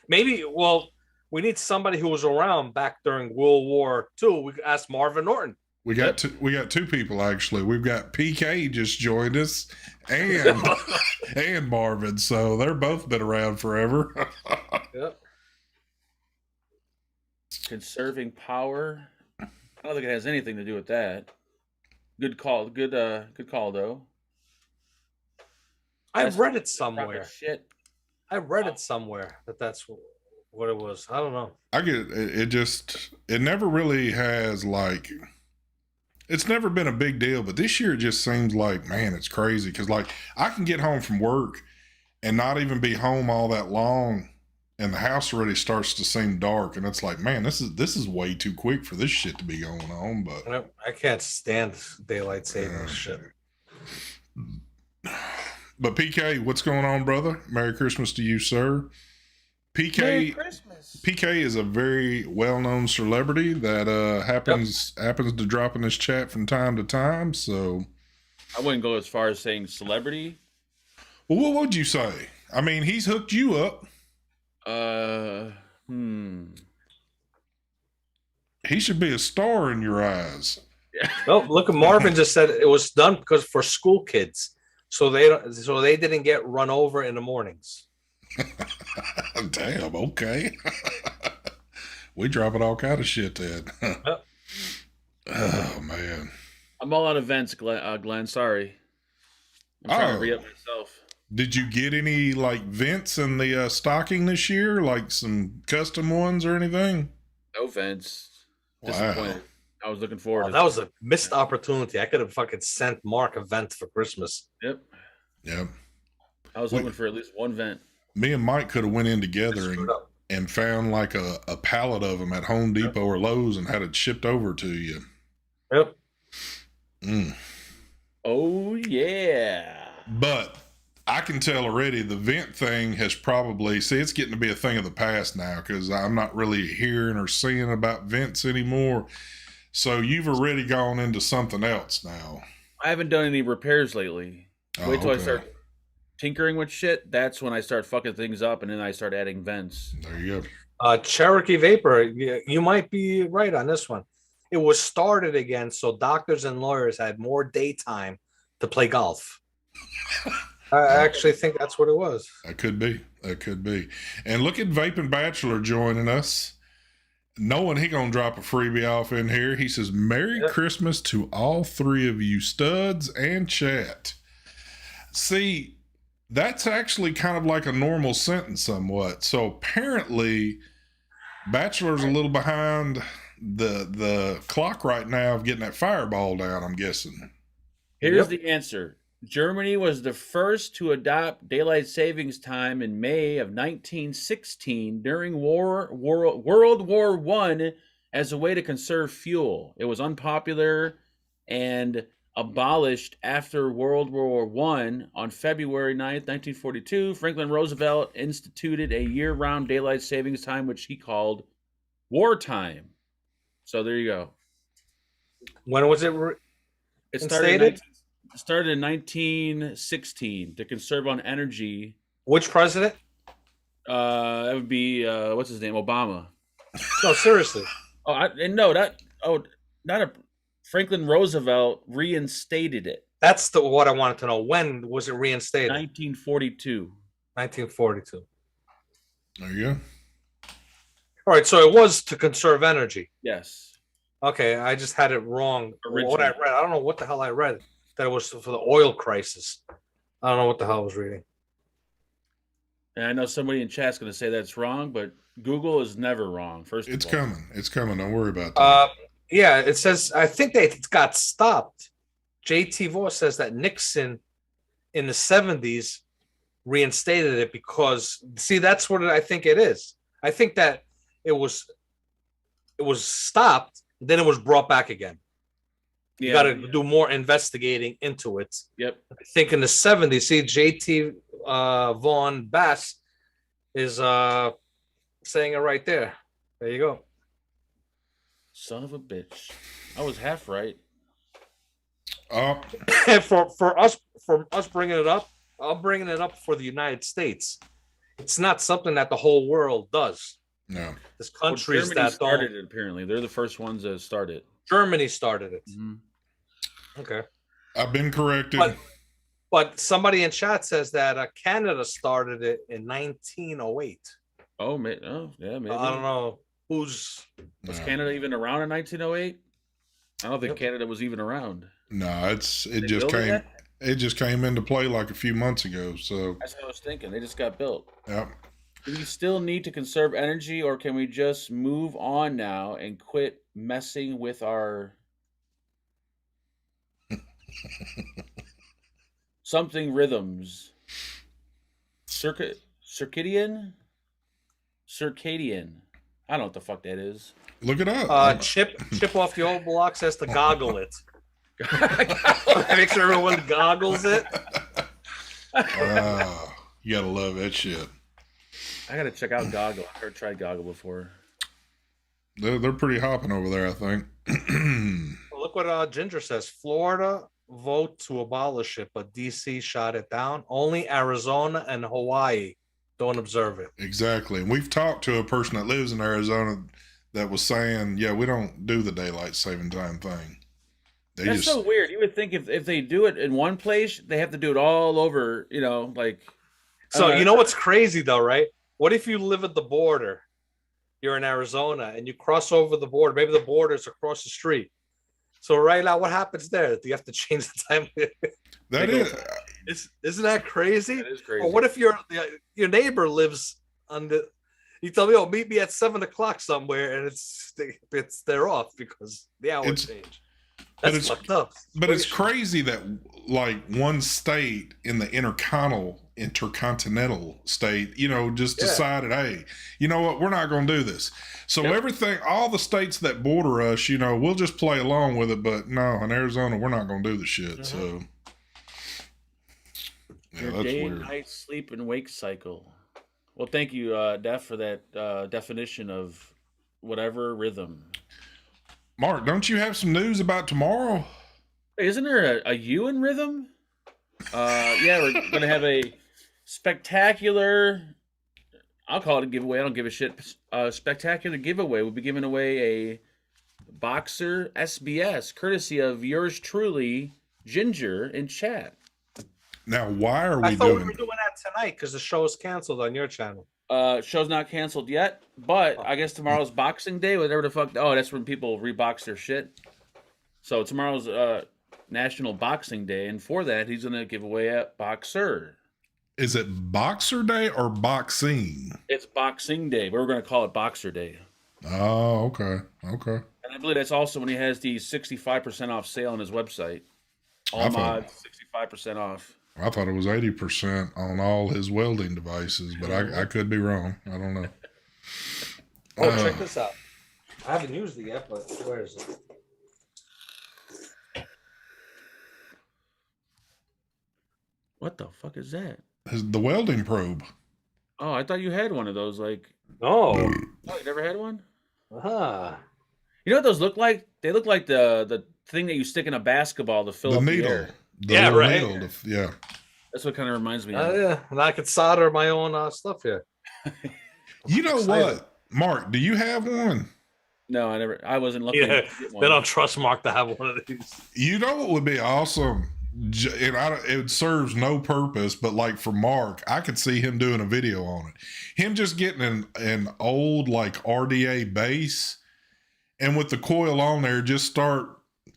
Maybe. Well, we need somebody who was around back during World War II. We could ask Marvin Norton. We got two people actually. We've got PK just joined us, and and Marvin. So they're both been around forever. Yep. Conserving power. I don't think it has anything to do with that. Good call. Good call though. I've read it somewhere. Shit. I read it somewhere that's what it was. I don't know. I get it. It never really has like. It's never been a big deal, but this year it just seems like, man, it's crazy because like I can get home from work and not even be home all that long, and the house already starts to seem dark, and it's like, man, this is way too quick for this shit to be going on. But I can't stand daylight savings shit. But PK, what's going on, brother? Merry Christmas to you, sir. PK, Merry Christmas. PK is a very well-known celebrity that happens to drop in this chat from time to time. So I wouldn't go as far as saying celebrity. Well, what would you say? I mean, he's hooked you up. He should be a star in your eyes. Yeah. Oh, look, Marvin just said it was done because for school kids, so they didn't get run over in the mornings. Damn. Okay. We dropping all kind of shit then. Yep. Oh man. I'm all out of vents, Glenn. Sorry. I'm trying to re-up myself. Did you get any like vents in the stocking this year? Like some custom ones or anything? No vents. Wow. Disappointed. I was looking forward to that was a missed opportunity. I could have fucking sent Mark a vent for Christmas. Yep. I was hoping for at least one vent. Me and Mike could have went in together and found like a pallet of them at Home Depot or Lowe's and had it shipped over to you. Yep. Oh yeah. But I can tell already the vent thing has probably, it's getting to be a thing of the past now because I'm not really hearing or seeing about vents anymore. So you've already gone into something else now. I haven't done any repairs lately. Wait till I start tinkering with shit. That's when I start fucking things up, and then I start adding vents. There you go. Cherokee Vapor, you might be right on this one. It was started again so doctors and lawyers had more daytime to play golf. I actually think that's what it was. That could be. And look at Vaping Bachelor joining us. knowing he gonna drop a freebie off in here, he says, "Merry Christmas to all three of you studs and chat." See, that's actually kind of like a normal sentence somewhat. So apparently Bachelor's a little behind the clock right now of getting that fireball down, I'm guessing. Here's the answer. Germany was the first to adopt daylight savings time in May of 1916 during World War I as a way to conserve fuel. It was unpopular and abolished after World War I. On February 9th, 1942. Franklin Roosevelt instituted a year-round daylight savings time, which he called wartime. So there you go. When was it It started in 1916 to conserve on energy. Which president? That would be what's his name? Obama. No, seriously. Franklin Roosevelt reinstated it. That's what I wanted to know. When was it reinstated? 1942. 1942. There you go. All right, so it was to conserve energy. Yes. Okay, I just had it wrong. Originally. What I read, I don't know what the hell I read. That it was for the oil crisis. I don't know what the hell I was reading. And I know somebody in chat's going to say that's wrong, but Google is never wrong. It's coming. It's coming. Don't worry about that. Yeah, it says, I think they got stopped. JT Voss says that Nixon in the 70s reinstated it because, see, that's what I think it is. I think that it was stopped, then it was brought back again. You got to do more investigating into it. Yep. I think in the 70s, see, JT Vaughn Bass is saying it right there. There you go. Son of a bitch. I was half right. For us bringing it up, I'm bringing it up for the United States. It's not something that the whole world does. No. There's countries Germany that started don't. it, apparently. They're the first ones that started. Germany started it. Mm-hmm. Okay. I've been corrected. But somebody in chat says that Canada started it in 1908. Oh, yeah, maybe. I don't know was Canada even around in 1908? I don't think Canada was even around. No, it just came into play like a few months ago. So that's what I was thinking. They just got built. Yep. Do we still need to conserve energy, or can we just move on now and quit messing with our something rhythms? Circadian? I don't know what the fuck that is. Look it up. Chip off the old block says to goggle it. Make sure everyone goggles it. You gotta love that shit. I gotta check out Goggle. I've never tried Goggle before. They're pretty hopping over there, I think. Look what Ginger says. Florida vote to abolish it, but DC shot it down. Only Arizona and Hawaii don't observe it. Exactly. And we've talked to a person that lives in Arizona that was saying, yeah, we don't do the daylight saving time thing. That's so weird. You would think if they do it in one place, they have to do it all over, like. So you know what's crazy though, right? What if you live at the border? You're in Arizona and you cross over the border. Maybe the border is across the street. So right now, what happens there? Do you have to change the time? Isn't that crazy? That is crazy. Or what if your neighbor lives on the? You tell me, meet me at 7:00 somewhere, and they're off because the hour changed. That's fucked up. But it's crazy that like one state in the intercontinental state, just decided, hey, you know what, we're not going to do this. So everything, all the states that border us, we'll just play along with it. But no, in Arizona, we're not going to do the shit. Mm-hmm. So your that's day, weird. night, sleep, and wake cycle. Well, thank you, Def, for that definition of whatever rhythm. Mark, don't you have some news about tomorrow? Hey, isn't there a you in rhythm? Yeah, we're going to have a spectacular, I'll call it a giveaway. I don't give a shit. Spectacular giveaway. We'll be giving away a Boxer SBS, courtesy of yours truly, Ginger, in chat. Now, why are we doing? I thought we were doing that tonight because the show is canceled on your channel. Show's not canceled yet, but I guess tomorrow's Boxing Day, whatever the fuck. Oh, that's when people rebox their shit. So tomorrow's National Boxing Day, and for that, he's gonna give away a boxer. Is it Boxer Day or boxing? It's Boxing Day. We're gonna call it Boxer Day. Oh, okay. Okay. And I believe that's also when he has the 65% off sale on his website. All mods, 65% off. I thought it was 80% on all his welding devices, but I could be wrong. I don't know. Oh, check this out. I haven't used it yet, but where is it? What the fuck is that? The welding probe. Oh, I thought you had one of those. Like, Oh, you never had one? huh. You know what those look like? They look like the thing that you stick in a basketball to fill The up needle. the air. Yeah, right. Needle yeah. That's what kind of reminds me of. Yeah, and I could solder my own stuff here. You know what, Mark? Do you have one? No, I wasn't looking. Yeah, to get one. they don't trust Mark to have one of these. You know what would be awesome? It serves no purpose, but like for Mark, I could see him doing a video on it. Him just getting an old like RDA base, and with the coil on there, just start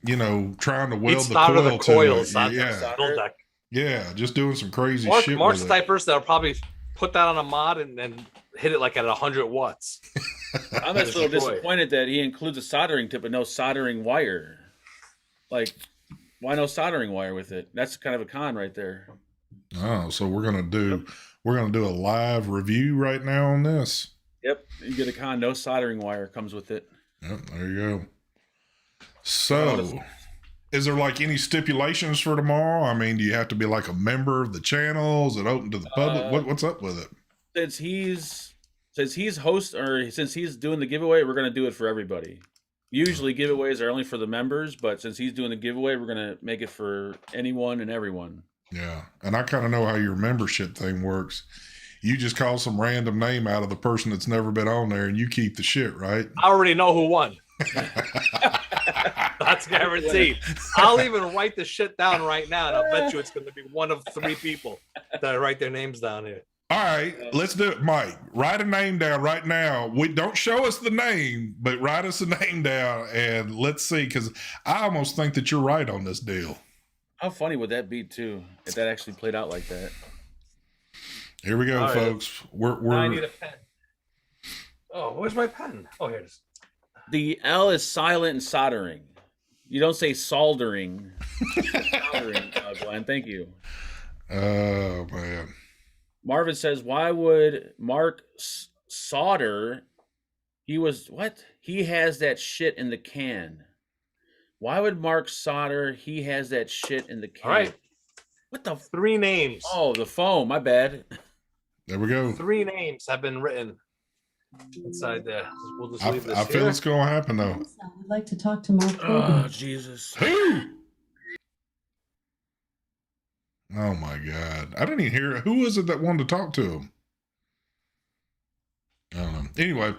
trying to weld the coil to it. Yeah. Yeah, just doing some crazy shit. Mark's typers that'll probably put that on a mod and then hit it like at 100 watts. I'm just a little disappointed that he includes a soldering tip but no soldering wire. Like, why no soldering wire with it? That's kind of a con right there. Oh, so we're gonna do a live review right now on this. Yep, you get a con. No soldering wire comes with it. Yep, there you go. So, is there like any stipulations for tomorrow? I mean, do you have to be like a member of the channel? Is it open to the public? What's up with it? Since he's host, or since he's doing the giveaway, we're gonna do it for everybody. Usually giveaways are only for the members, but since he's doing the giveaway, we're gonna make it for anyone and everyone. Yeah, and I kind of know how your membership thing works. You just call some random name out of the person that's never been on there, and you keep the shit, right? I already know who won. That's guaranteed. I'll even write the shit down right now, and I'll bet you it's going to be one of 3 people that write their names down here. All right, let's do it, Mike. Write a name down right now. We don't show us the name, but write us a name down, and let's see. Because I almost think that you're right on this deal. How funny would that be, too, if that actually played out like that? Here we go, folks. I need a pen. Oh, where's my pen? Oh, here it is. The L is silent in soldering. You don't say soldering. Soldering, Glenn. Thank you. Oh, man. Marvin says, why would Mark solder? He has that shit in the can. Why would Mark solder? He has that shit in the can. All right. What the? 3 names. Oh, the phone. My bad. There we go. 3 names have been written inside there. We'll just leave this I feel it's going to happen, though. I would like to talk to Mark. Oh, Jesus. Who? Oh, my God. I didn't even hear it. Who was it that wanted to talk to him? I don't know. Anyway,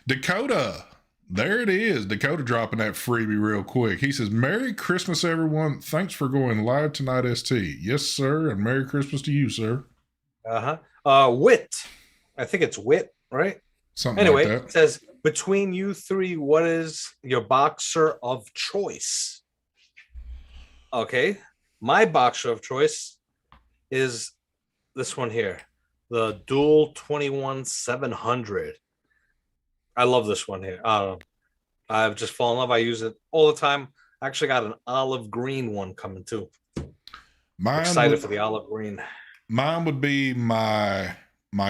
Dakota. There it is. Dakota dropping that freebie real quick. He says, Merry Christmas, everyone. Thanks for going live tonight, ST. Yes, sir. And Merry Christmas to you, sir. Wit. I think it's Wit, right? Something anyway, like that. It says, between you 3, what is your boxer of choice? Okay. My boxer of choice is this one here, the Dual 21-700. I love this one here. I've just fallen in love. I use it all the time. I actually got an olive green one coming too. I'm excited for the olive green. Mine would be my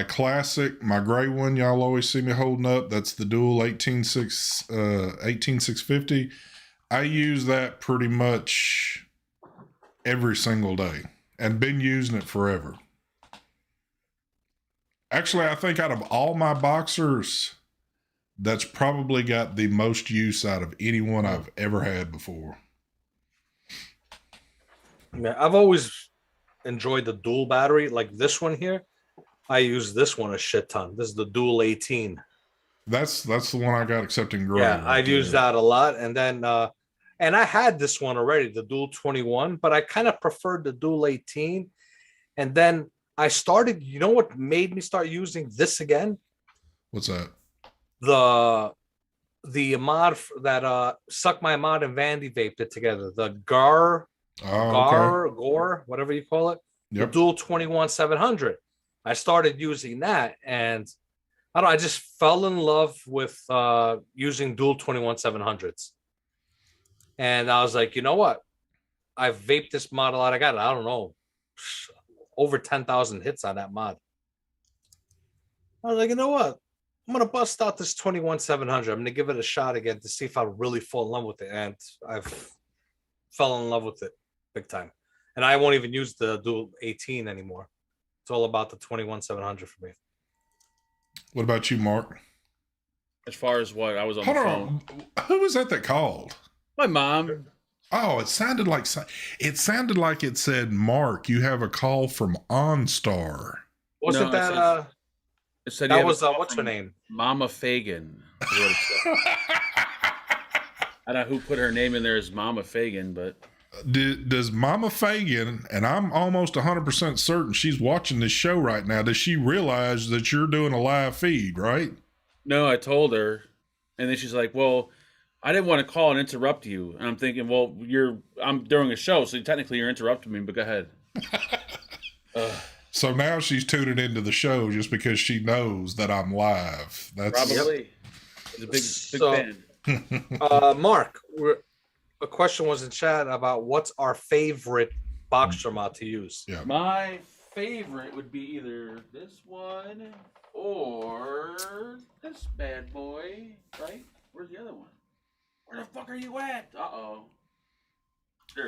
classic, my gray one y'all always see me holding up. That's the Dual 18650. I use that pretty much every single day and been using it forever. Actually, I think out of all my boxers, that's probably got the most use out of anyone I've ever had before. Yeah, I've always enjoyed the dual battery. Like this one here, I use this one a shit ton. This is the Dual 18. That's the one I got, except in gray. Yeah, I've used that a lot. And then and I had this one already, the Dual 21, but I kind of preferred the Dual 18. And then I started. You know what made me start using this again? What's that? The mod that Suck My Mod and Vandy vaped it together. The Gar, Gore, whatever you call it. Yep. The Dual 21-700. I started using that, and I don't know, I just fell in love with using Dual 21-700s. And I was like, you know what? I've vaped this mod a lot. I got, I don't know, over 10,000 hits on that mod. I was like, you know what? I'm going to bust out this 21-700. I'm going to give it a shot again to see if I really fall in love with it. And I've fell in love with it big time. And I won't even use the Dual 18 anymore. It's all about the 21-700 for me. What about you, Mark? As far as what? I was on Hold the on. phone. Who was that called? My mom. Oh, it sounded like it said, Mark, you have a call from OnStar. Wasn't No, that it said that was what's her name? Mama Fagan. Is what it said. I don't know who put her name in there as Mama Fagan, but Does Mama Fagan, and I'm almost 100% certain she's watching this show right now, does she realize that you're doing a live feed, right? no, I told her, and then she's like, "Well, I didn't want to call and interrupt you." And I'm thinking, "Well, I'm during a show, so technically you're interrupting me, but go ahead." So now she's tuning into the show just because she knows that I'm live. That's Probably. She's a big fan. Mark, a question was in chat about what's our favorite boxer mod to use. Yeah. My favorite would be either this one or this bad boy, right? Where's the other one? Where the fuck are you at? Uh-oh.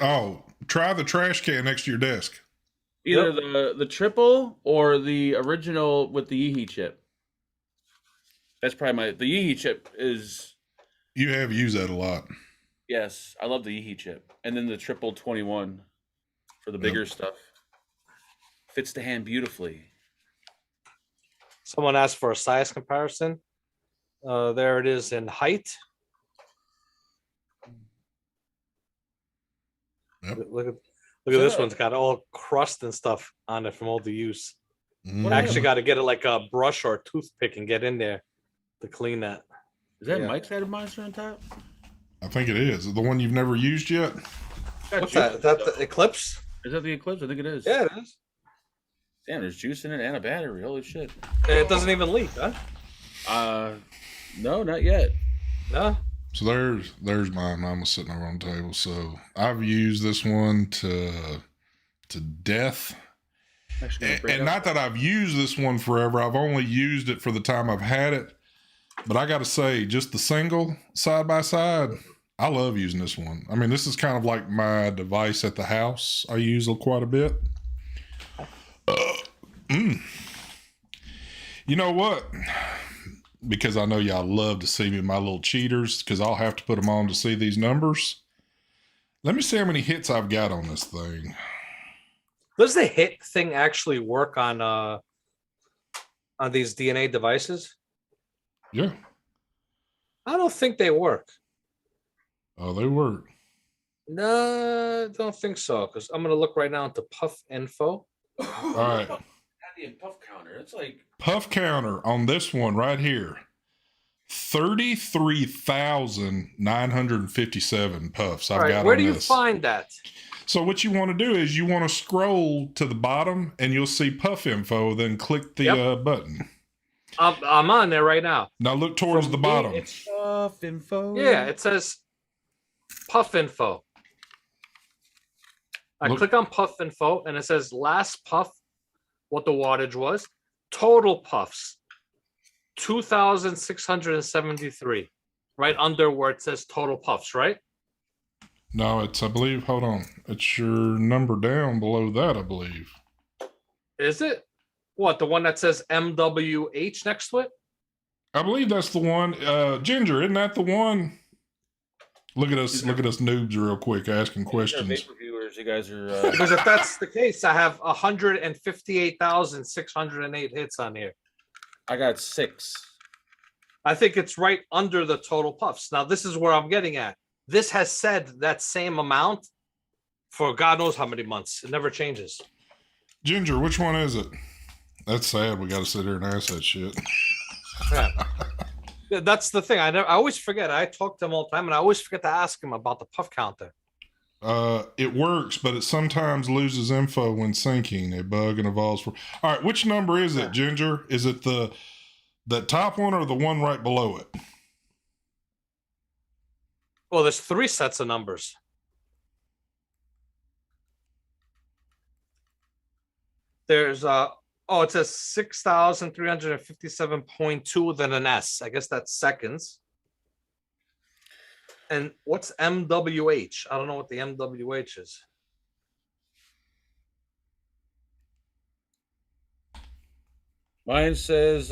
Oh, try the trash can next to your desk. Either the triple or the original with the Yeehee chip. That's probably the Yeehee chip is... You have used that a lot. Yes, I love the Yeehee chip. And then the triple 21 for the bigger stuff. Fits the hand beautifully. Someone asked for a size comparison. There it is in height. Yep. Look at this one's got all crust and stuff on it from all the use. I actually got to get it like a brush or a toothpick and get in there to clean that. Is that Mike's Head Monster on top? I think it is. The one you've never used yet? What's that? Is that the Eclipse? Is that the Eclipse? I think it is. Yeah, it is. Damn, there's juice in it and a battery. Holy shit. It doesn't even leak, huh? No, not yet. No. So there's mine. Mine was sitting over on the table. So I've used this one to death. And not that I've used this one forever. I've only used it for the time I've had it. But I got to say, just the single side by side, I love using this one. I mean, this is kind of like my device at the house. I use it quite a bit. You know what? Because I know y'all love to see me my little cheaters, because I'll have to put them on to see these numbers. Let me see how many hits I've got on this thing. Does the hit thing actually work on these DNA devices? Yeah. I don't think they work. Oh, they work. No, I don't think so. Because I'm gonna look right now into Puff Info. All right. The puff counter. It's like Puff counter on this one right here. 33,957 puffs I've got where on do you this. find that? So what you want to do is you want to scroll to the bottom and you'll see Puff Info, then click the button. I'm on there right now. Now look towards the bottom. it's Puff Info. Yeah, it says Puff Info. I click on Puff Info and it says last puff, what the wattage was, total puffs, 2,673, right under where it says total puffs, right? No, it's, I believe, hold on. It's your number down below that, I believe. Is it? What, the one that says MWH next to it? I believe that's the one. Ginger, isn't that the one? Look at us noobs real quick asking questions. Vape reviewers, you guys are. Because if that's the case, I have 158,608 hits on here. I got 6. I think it's right under the total puffs. Now, this is where I'm getting at. This has said that same amount for God knows how many months. It never changes. Ginger, which one is it? That's sad. We got to sit here and ask that shit. Yeah. That's the thing. I always forget. I talk to him all the time, and I always forget to ask him about the puff counter. It works, but it sometimes loses info when syncing. A bug and evolves for. All right, which number is it, Ginger? Is it the top one or the one right below it? Well, there's 3 sets of numbers. There's it says 6,357.2, then an S. I guess that's seconds. And what's MWH? I don't know what the MWH is. Mine says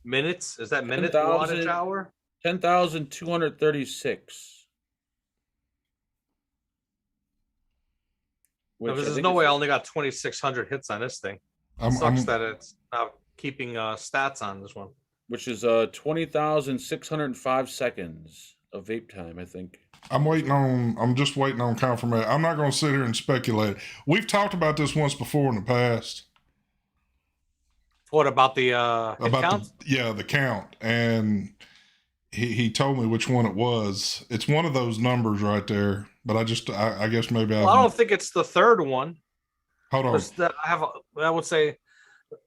Minutes? Is that minute 10,000 wattage hour? 10,236. There's no way I only got 2,600 hits on this thing. Sucks that it's not keeping stats on this one. Which is 20,605 seconds of vape time, I think. I'm just waiting on confirmation. I'm not going to sit here and speculate. We've talked about this once before in the past. What about the count? The count. And he told me which one it was. It's one of those numbers right there. But I guess maybe I don't think it's the third one. Hold on. I would say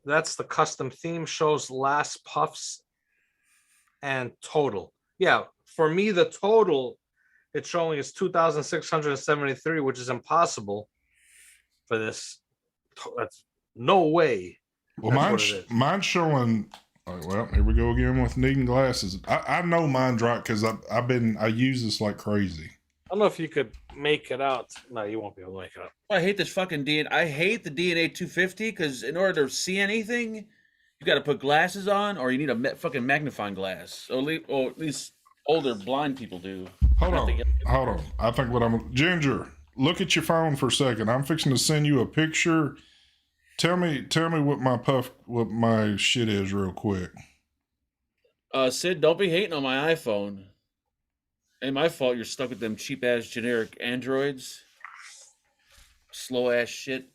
that's the custom theme, shows last puffs and total. Yeah, for me, the total it's showing is 2,673, which is impossible for this. That's no way. Well, mine's showing. Well, here we go again with needing glasses. I know mine's right because I use this like crazy. I don't know if you could make it out. No, you won't be able to make it out. I hate this fucking DNA. I hate the DNA 250 because in order to see anything, you got to put glasses on, or you need a fucking magnifying glass. Or at least older blind people do. Hold on. I think Ginger, look at your phone for a second. I'm fixing to send you a picture. Tell me what my shit is real quick. Sid, don't be hating on my iPhone. Ain't my fault you're stuck with them cheap ass generic Androids. Slow ass shit.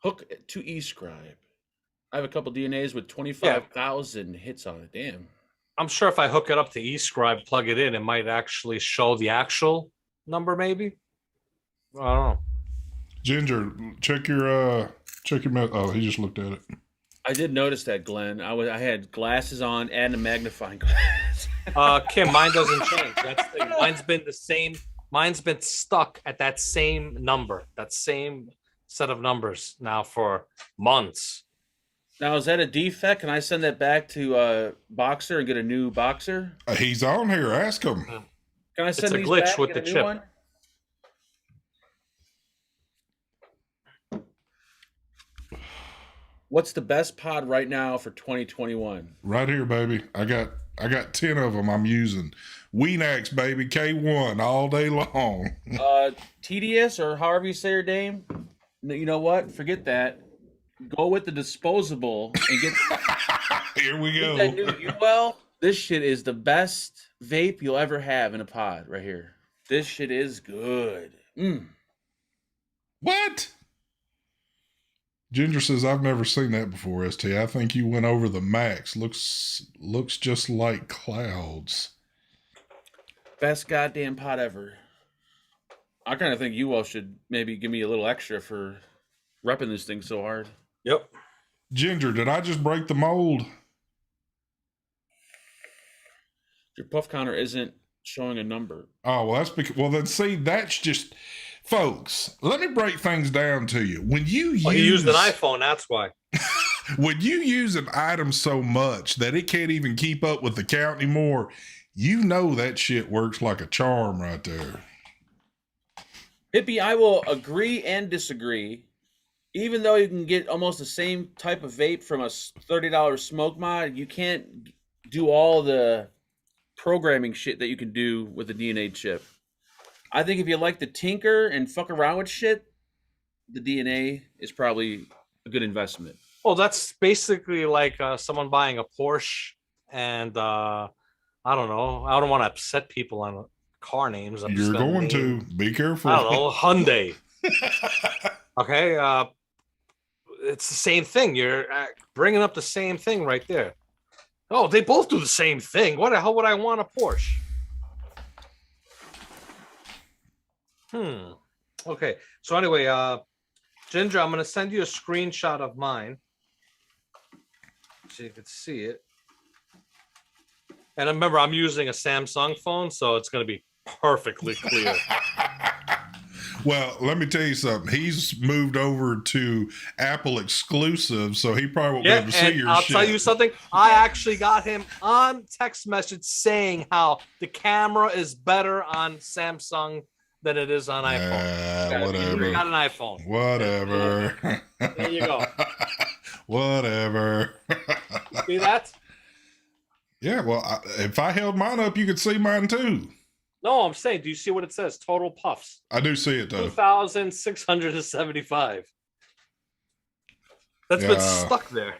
Hook to eScribe. I have a couple DNAs with 25,000 hits on it. Damn. I'm sure if I hook it up to eScribe, plug it in, it might actually show the actual number, maybe. I don't know. Ginger, check your oh, he just looked at it. I did notice that, Glenn. I had glasses on and a magnifying glass. Kim, mine doesn't change. That's the thing. Mine's been the same. Mine's been stuck at that same number, that same set of numbers now for months. Now, is that a defect? Can I send that back to Boxer and get a new Boxer? He's on here. Ask him. Can I send it's a glitch with the chip. One? What's the best pod right now for 2021? Right here, baby. I got 10 of them I'm using. Weenax, baby, K1 all day long. TDS or however you say your name. You know what? Forget that. Go with the disposable and get. Here we go. That new UL. This shit is the best vape you'll ever have in a pod right here. This shit is good. What? Ginger says, I've never seen that before, ST. I think you went over the max. Looks just like clouds. Best goddamn pod ever. I kind of think you all should maybe give me a little extra for repping this thing so hard. Yep. Ginger, did I just break the mold? Your puff counter isn't showing a number. Oh, well, that's because, well, then see, that's just... Folks, let me break things down to you. When you used an iPhone, that's why. When you use an item so much that it can't even keep up with the count anymore, you know that shit works like a charm right there. Hippie, I will agree and disagree. Even though you can get almost the same type of vape from a $30 smoke mod, you can't do all the programming shit that you can do with a DNA chip. I think if you like to tinker and fuck around with shit, the DNA is probably a good investment. Well, that's basically like someone buying a Porsche, and I don't know. I don't want to upset people on car names. You're going to be careful. I don't know, Hyundai. Okay, it's the same thing. You're bringing up the same thing right there. Oh, they both do the same thing. What the hell would I want a Porsche? Okay. So anyway, Ginger, I'm going to send you a screenshot of mine so you can see it. And remember, I'm using a Samsung phone, so it's going to be perfectly clear. Well, let me tell you something. He's moved over to Apple exclusive, so he probably won't be able to see your I'll shit. tell you something. I actually got him on text message saying how the camera is better on Samsung than it is on iPhone. Whatever. You got an iPhone. Whatever. There you go. Whatever. See that? Yeah, well, if I held mine up, you could see mine too. No, I'm saying, do you see what it says? Total puffs. I do see it though. 2,675. That's been stuck there.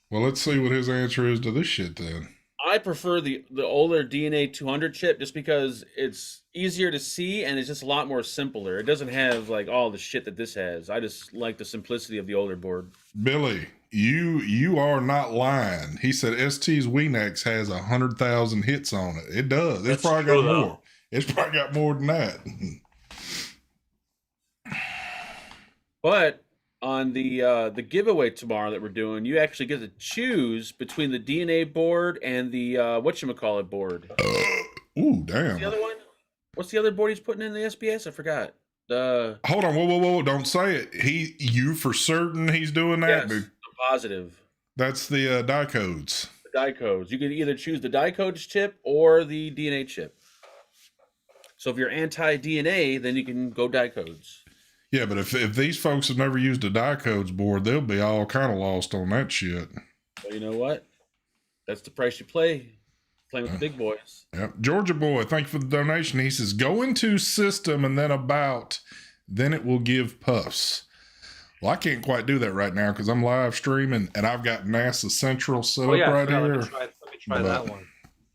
Well, let's see what his answer is to this shit then. I prefer the older DNA 200 chip just because it's easier to see and it's just a lot more simpler. It doesn't have like all the shit that this has. I just like the simplicity of the older board. Billy, you are not lying. He said ST's Weenex has 100,000 hits on it. It does. It's probably got more. It's probably got more than that. But on the giveaway tomorrow that we're doing, you actually get to choose between the DNA board and the whatchamacallit board. Ooh, damn. What's the other one? What's the other board he's putting in the SBS? I forgot. Hold on, whoa! Don't say it. You for certain he's doing that? Yes, I'm positive. That's the die codes. The die codes. You can either choose the die codes chip or the DNA chip. So if you're anti-DNA, then you can go die codes. Yeah, but if these folks have never used a die codes board, they'll be all kind of lost on that shit. Well, you know what? That's the price you playing with the big boys. Yep. Georgia boy, thank you for the donation. He says, go into system and then about, then it will give puffs. Well, I can't quite do that right now because I'm live streaming and I've got NASA Central set up right here. Let me try that one.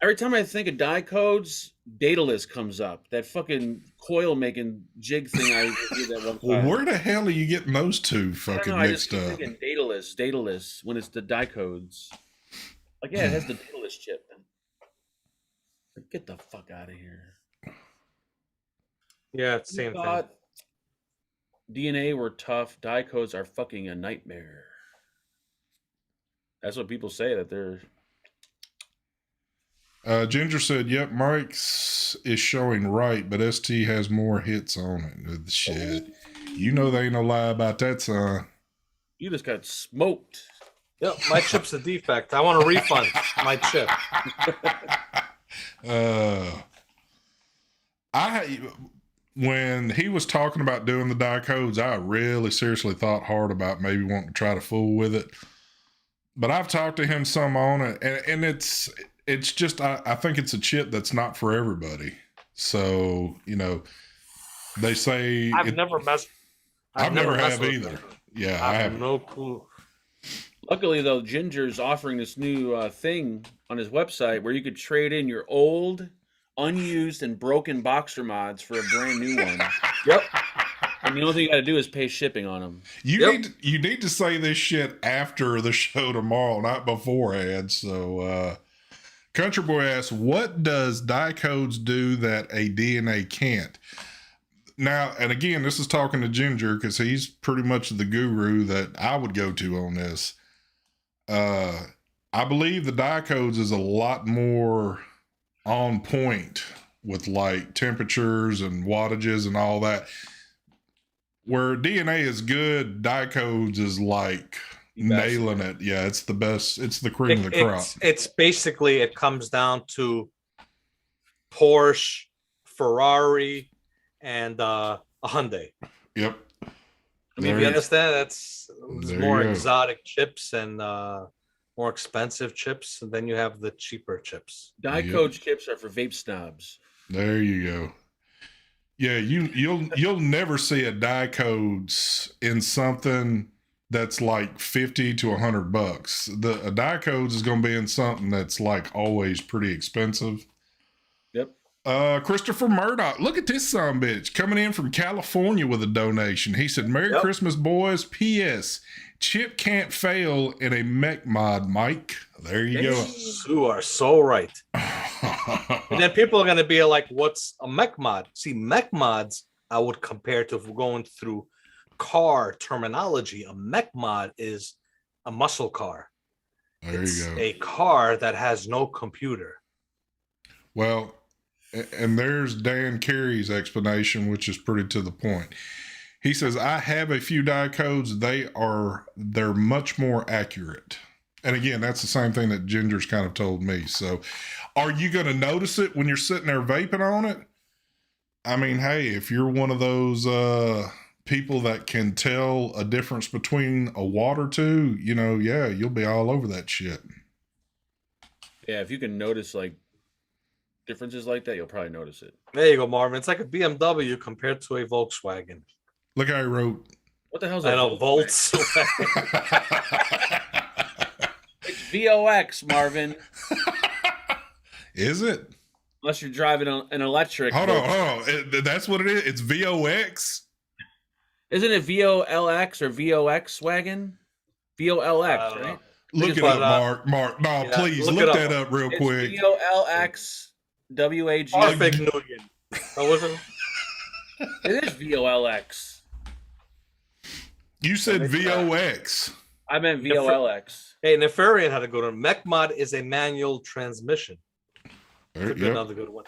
Every time I think of die codes, Daedalus comes up. That fucking coil making jig thing I did that one time. Well, where the hell are you getting those two fucking mixed up? I just keep thinking Daedalus when it's the die codes. Like, yeah, it has the Daedalus chip. Get the fuck out of here. Yeah, it's the same thing. DNA were tough. Die codes are fucking a nightmare. That's what people say that they're. Ginger said, yep, Mike's is showing right, but ST has more hits on it. Shit. You know there ain't no lie about that, son. You just got smoked. Yep, my chip's a defect. I want a refund. My chip. When he was talking about doing the die codes, I really seriously thought hard about maybe wanting to try to fool with it. But I've talked to him some on it, and it's just I think it's a chip that's not for everybody. So, you know, they say I've never messed. I've never have with either. it. Yeah, I have no clue. Luckily, though, Ginger's offering this new thing on his website where you could trade in your old, unused, and broken boxer mods for a brand new one. Yep. And the only thing you got to do is pay shipping on them. You need to say this shit after the show tomorrow, not beforehand. So, Country Boy asks, what does die codes do that a DNA can't? Now, and again, this is talking to Ginger because he's pretty much the guru that I would go to on this. I believe the die codes is a lot more on point with like temperatures and wattages and all that. Where DNA is good, die codes is like nailing it. Yeah, it's the best. It's the cream of the crop. It's basically, it comes down to Porsche, Ferrari, and a Hyundai. Yep. I mean, if you understand, that's more exotic chips and more expensive chips, and then you have the cheaper chips. Die code chips are for vape snobs. There you go. Yeah, you'll never see a die codes in something that's like $50 to $100. A die codes is going to be in something that's like always pretty expensive. Yep. Christopher Murdoch. Look at this son bitch coming in from California with a donation. He said, Merry Christmas, boys. P.S. Chip can't fail in a mech mod, Mike. There you go. You are so right. And then people are going to be like, what's a mech mod? See, mech mods, I would compare to, if we're going through car terminology, a mech mod is a muscle car. It's a car that has no computer. Well, and there's Dan Carey's explanation, which is pretty to the point. He says, I have a few die codes. They're much more accurate. And again, that's the same thing that Ginger's kind of told me. So are you going to notice it when you're sitting there vaping on it? I mean, hey, if you're one of those people that can tell a difference between a watt or two, you know, yeah, you'll be all over that shit. Yeah, if you can notice like differences like that, you'll probably notice it. There you go, Marvin. It's like a BMW compared to a Volkswagen. Look how he wrote. What the hell's I that? know, Volts. It's VOX, Marvin. Is it? Unless you're driving an electric. Hold on. That's what it is. It's VOX. Isn't it VOLX or VOX wagon? VOLX, right? Look it up, Mark. No, yeah, please look that up real quick. VOLX WAG. Perfect Nugan. Oh, was it? It is VOLX. You said VOX. I meant VOLX. Hey, Nefarian had a good one. Mech mod is a manual transmission. Another good one.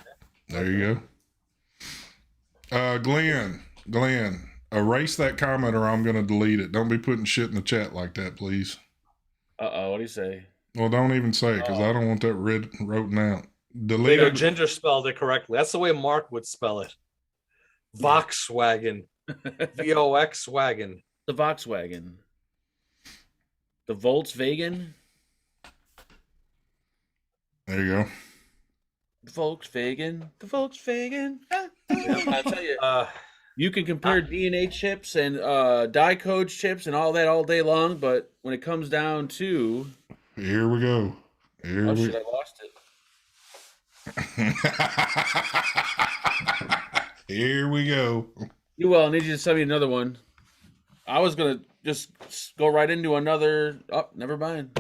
There you go. Glenn, erase that comment or I'm going to delete it. Don't be putting shit in the chat like that, please. What do you say? Well, don't even say it because I don't want that written out. Delete it. Ginger spelled it correctly. That's the way Mark would spell it. Volkswagen. VOX wagon. The Volkswagen. The Volkswagen. There you go. The Volkswagen. I'll tell you. You can compare DNA chips and die code chips and all that all day long, but when it comes down to... Here we go. I lost it. Here we go. I need you to send me another one. I was going to just go right into another... Oh, never mind.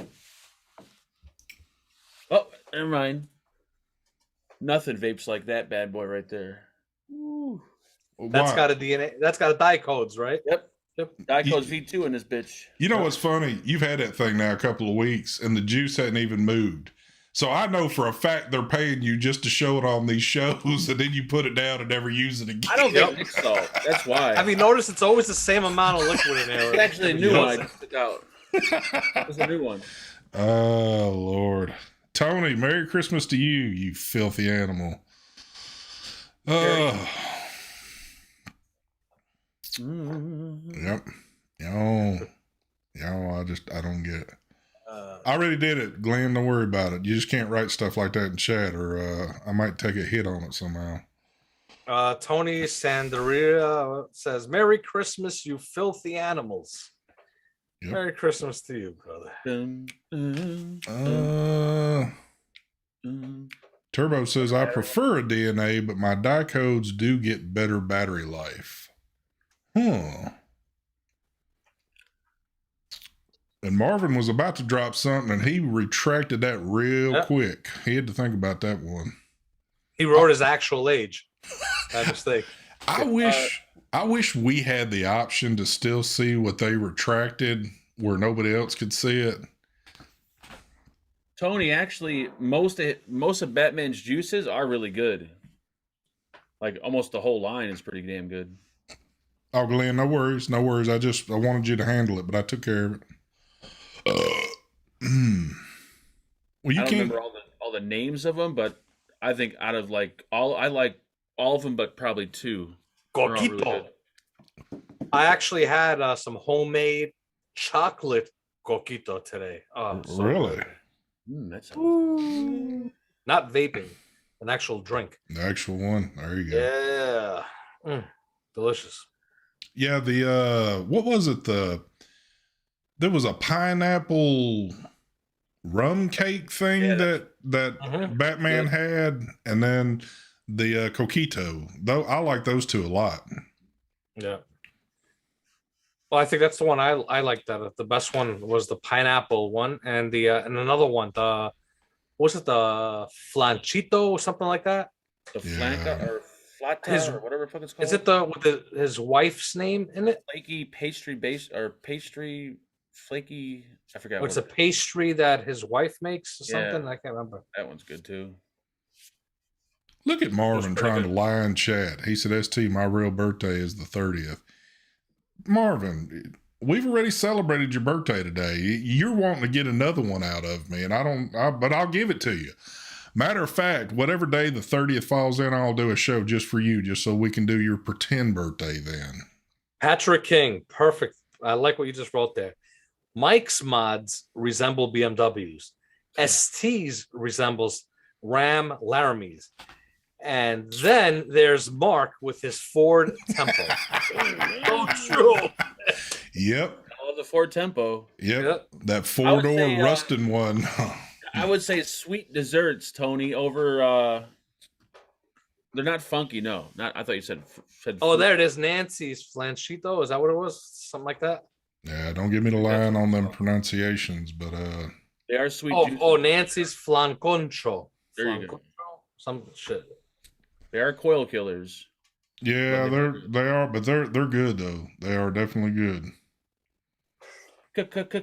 Oh, never mind. Nothing vapes like that bad boy right there. Ooh. That's got a DNA. That's got a die codes, right? Yep. Die codes V2 in this bitch. You know what's funny? You've had that thing now a couple of weeks, and the juice hadn't even moved. So I know for a fact they're paying you just to show it on these shows, and then you put it down and never use it again. I don't think it's salt. That's why. Have you noticed it's always the same amount of liquid in there? It's actually a new one. I just took out. It's a new one. Oh, Lord. Tony, Merry Christmas to you, you filthy animal. Yep. I don't get it. I already did it, Glenn. Don't worry about it. You just can't write stuff like that in chat, or I might take a hit on it somehow. Tony Sandaria says, Merry Christmas, you filthy animals. Yep. Merry Christmas to you, brother. Turbo says, I prefer a DNA, but my die codes do get better battery life. And Marvin was about to drop something, and he retracted that real quick. He had to think about that one. He wrote his actual age. That mistake. I wish we had the option to still see what they retracted where nobody else could see it. Tony, actually, most of Batman's juices are really good. Like almost the whole line is pretty damn good. Oh, Glenn, no worries. I wanted you to handle it, but I took care of it. Well, you I don't can't remember all the names of them, but I think out of I like all of them, but probably two. Coquito. Really, I actually had some homemade chocolate coquito today. Oh, so really? That sounds not vaping, an actual drink. The actual one. There you go. Yeah. Delicious. Yeah, what was it? There was a pineapple rum cake thing that Batman had, and then the Coquito. Though I like those two a lot. Yeah. Well, I think that's the one I like. That the best one was the pineapple one, and the and another one, the was it the flanchito or something like that? The flanca or flata or whatever the fuck it's called. Is it the with his wife's name in it? Flaky pastry base or pastry flaky? I forgot. It's a pastry that his wife makes or something. Yeah. I can't remember. That one's good too. Look at Marvin trying to lie in chat. He said, "ST, my real birthday is the 30th." Marvin, we've already celebrated your birthday today. You're wanting to get another one out of me, and but I'll give it to you. Matter of fact, whatever day the 30th falls in, I'll do a show just for you, just so we can do your pretend birthday then. Patrick King, perfect. I like what you just wrote there. Mike's mods resemble BMWs. ST's resembles Ram Laramies. And then there's Mark with his Ford Tempo. So true. Yep. I love the Ford Tempo. Yep. That 4-door rusted one. I would say sweet desserts, Tony, over they're not funky, no. Not I thought you said oh, there it is. Nancy's flanchito. Is that what it was? Something like that? Yeah, don't get me to lying on them pronunciations, but they are sweet. Oh, Nancy's flanconcho. There you go. Some shit. They are coil killers. Yeah, they are, but they're good though. They are definitely good.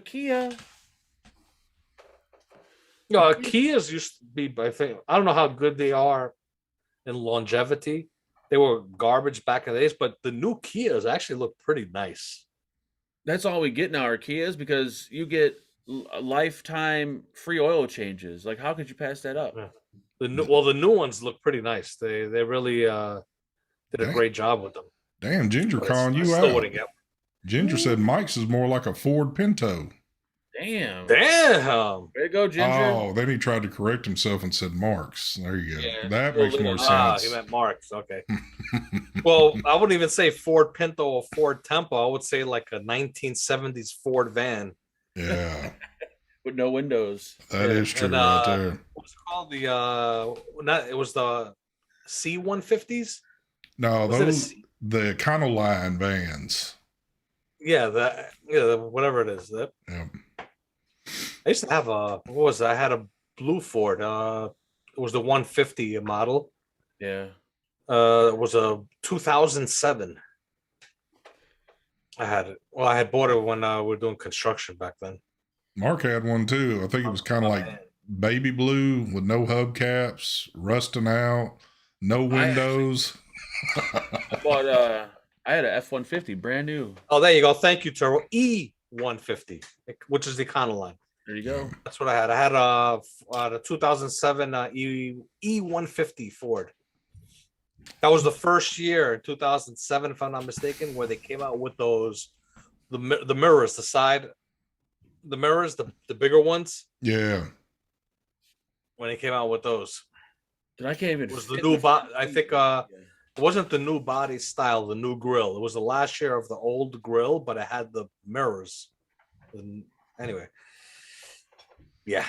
Kia. No, Kias used to be, I think, I don't know how good they are in longevity. They were garbage back in the days, but the new Kias actually look pretty nice. That's all we get now are Kias because you get lifetime free oil changes. Like, how could you pass that up? Yeah. The new ones look pretty nice. They really did a great job with them. Damn, Ginger calling you out. Yep. Ginger said Mike's is more like a Ford Pinto. Damn. Way to go, Ginger. Oh, then he tried to correct himself and said Marks. There you go. Yeah. That makes more sense. He meant Marks. Okay. Well, I wouldn't even say Ford Pinto or Ford Tempo. I would say like a 1970s Ford van. Yeah. With no windows. That is true right there. What's it called? It was the C-150s? No, those the Econoline vans. Yeah, whatever it is. That. Yeah. I used to have I had a blue Ford. It was the 150 model. Yeah. It was a 2007. I had it. Well, I had bought it when we were doing construction back then. Mark had one too. I think it was kind of like baby blue with no hubcaps, rusting out, no windows. I had a F-150, brand new. Oh, there you go. Thank you, Turbo. E-150, which is the Econoline. There you go. That's what I had. I had a 2007 E-150 Ford. That was the first year in 2007, if I'm not mistaken, where they came out with those the mirrors, the mirrors, the bigger ones. Yeah. When they came out with those, I can't even. It was the new I think it wasn't the new body style, the new grill. It was the last year of the old grill, but it had the mirrors. Anyway, yeah.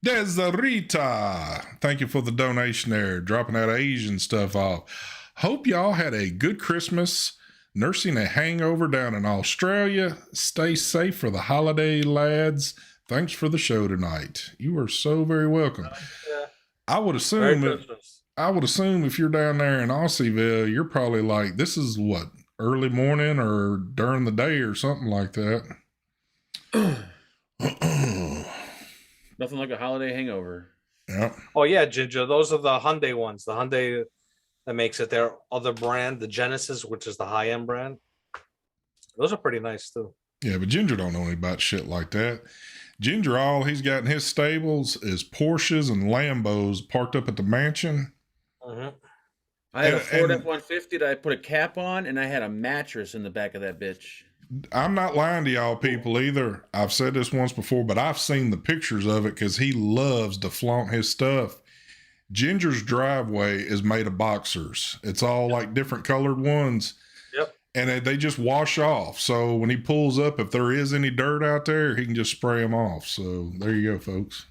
Desirita, thank you for the donation there, dropping that Asian stuff off. Hope y'all had a good Christmas, nursing a hangover down in Australia. Stay safe for the holiday, lads. Thanks for the show tonight. You are so very welcome. Yeah. I would assume if you're down there in Aussieville, you're probably like, this is what, early morning or during the day or something like that. Nothing like a holiday hangover. Yeah. Oh yeah, Ginger. Those are the Hyundai ones. The Hyundai that makes it their other brand, the Genesis, which is the high-end brand. Those are pretty nice too. Yeah, but Ginger don't know any about shit like that. Ginger, all he's got in his stables is Porsches and Lambos parked up at the mansion. Mm-hmm. I had a Ford F-150 that I put a cap on, and I had a mattress in the back of that bitch. I'm not lying to y'all people either. I've said this once before, but I've seen the pictures of it because he loves to flaunt his stuff. Ginger's driveway is made of boxers. It's all like different colored ones. Yep. And they just wash off. So when he pulls up, if there is any dirt out there, he can just spray them off. So there you go, folks.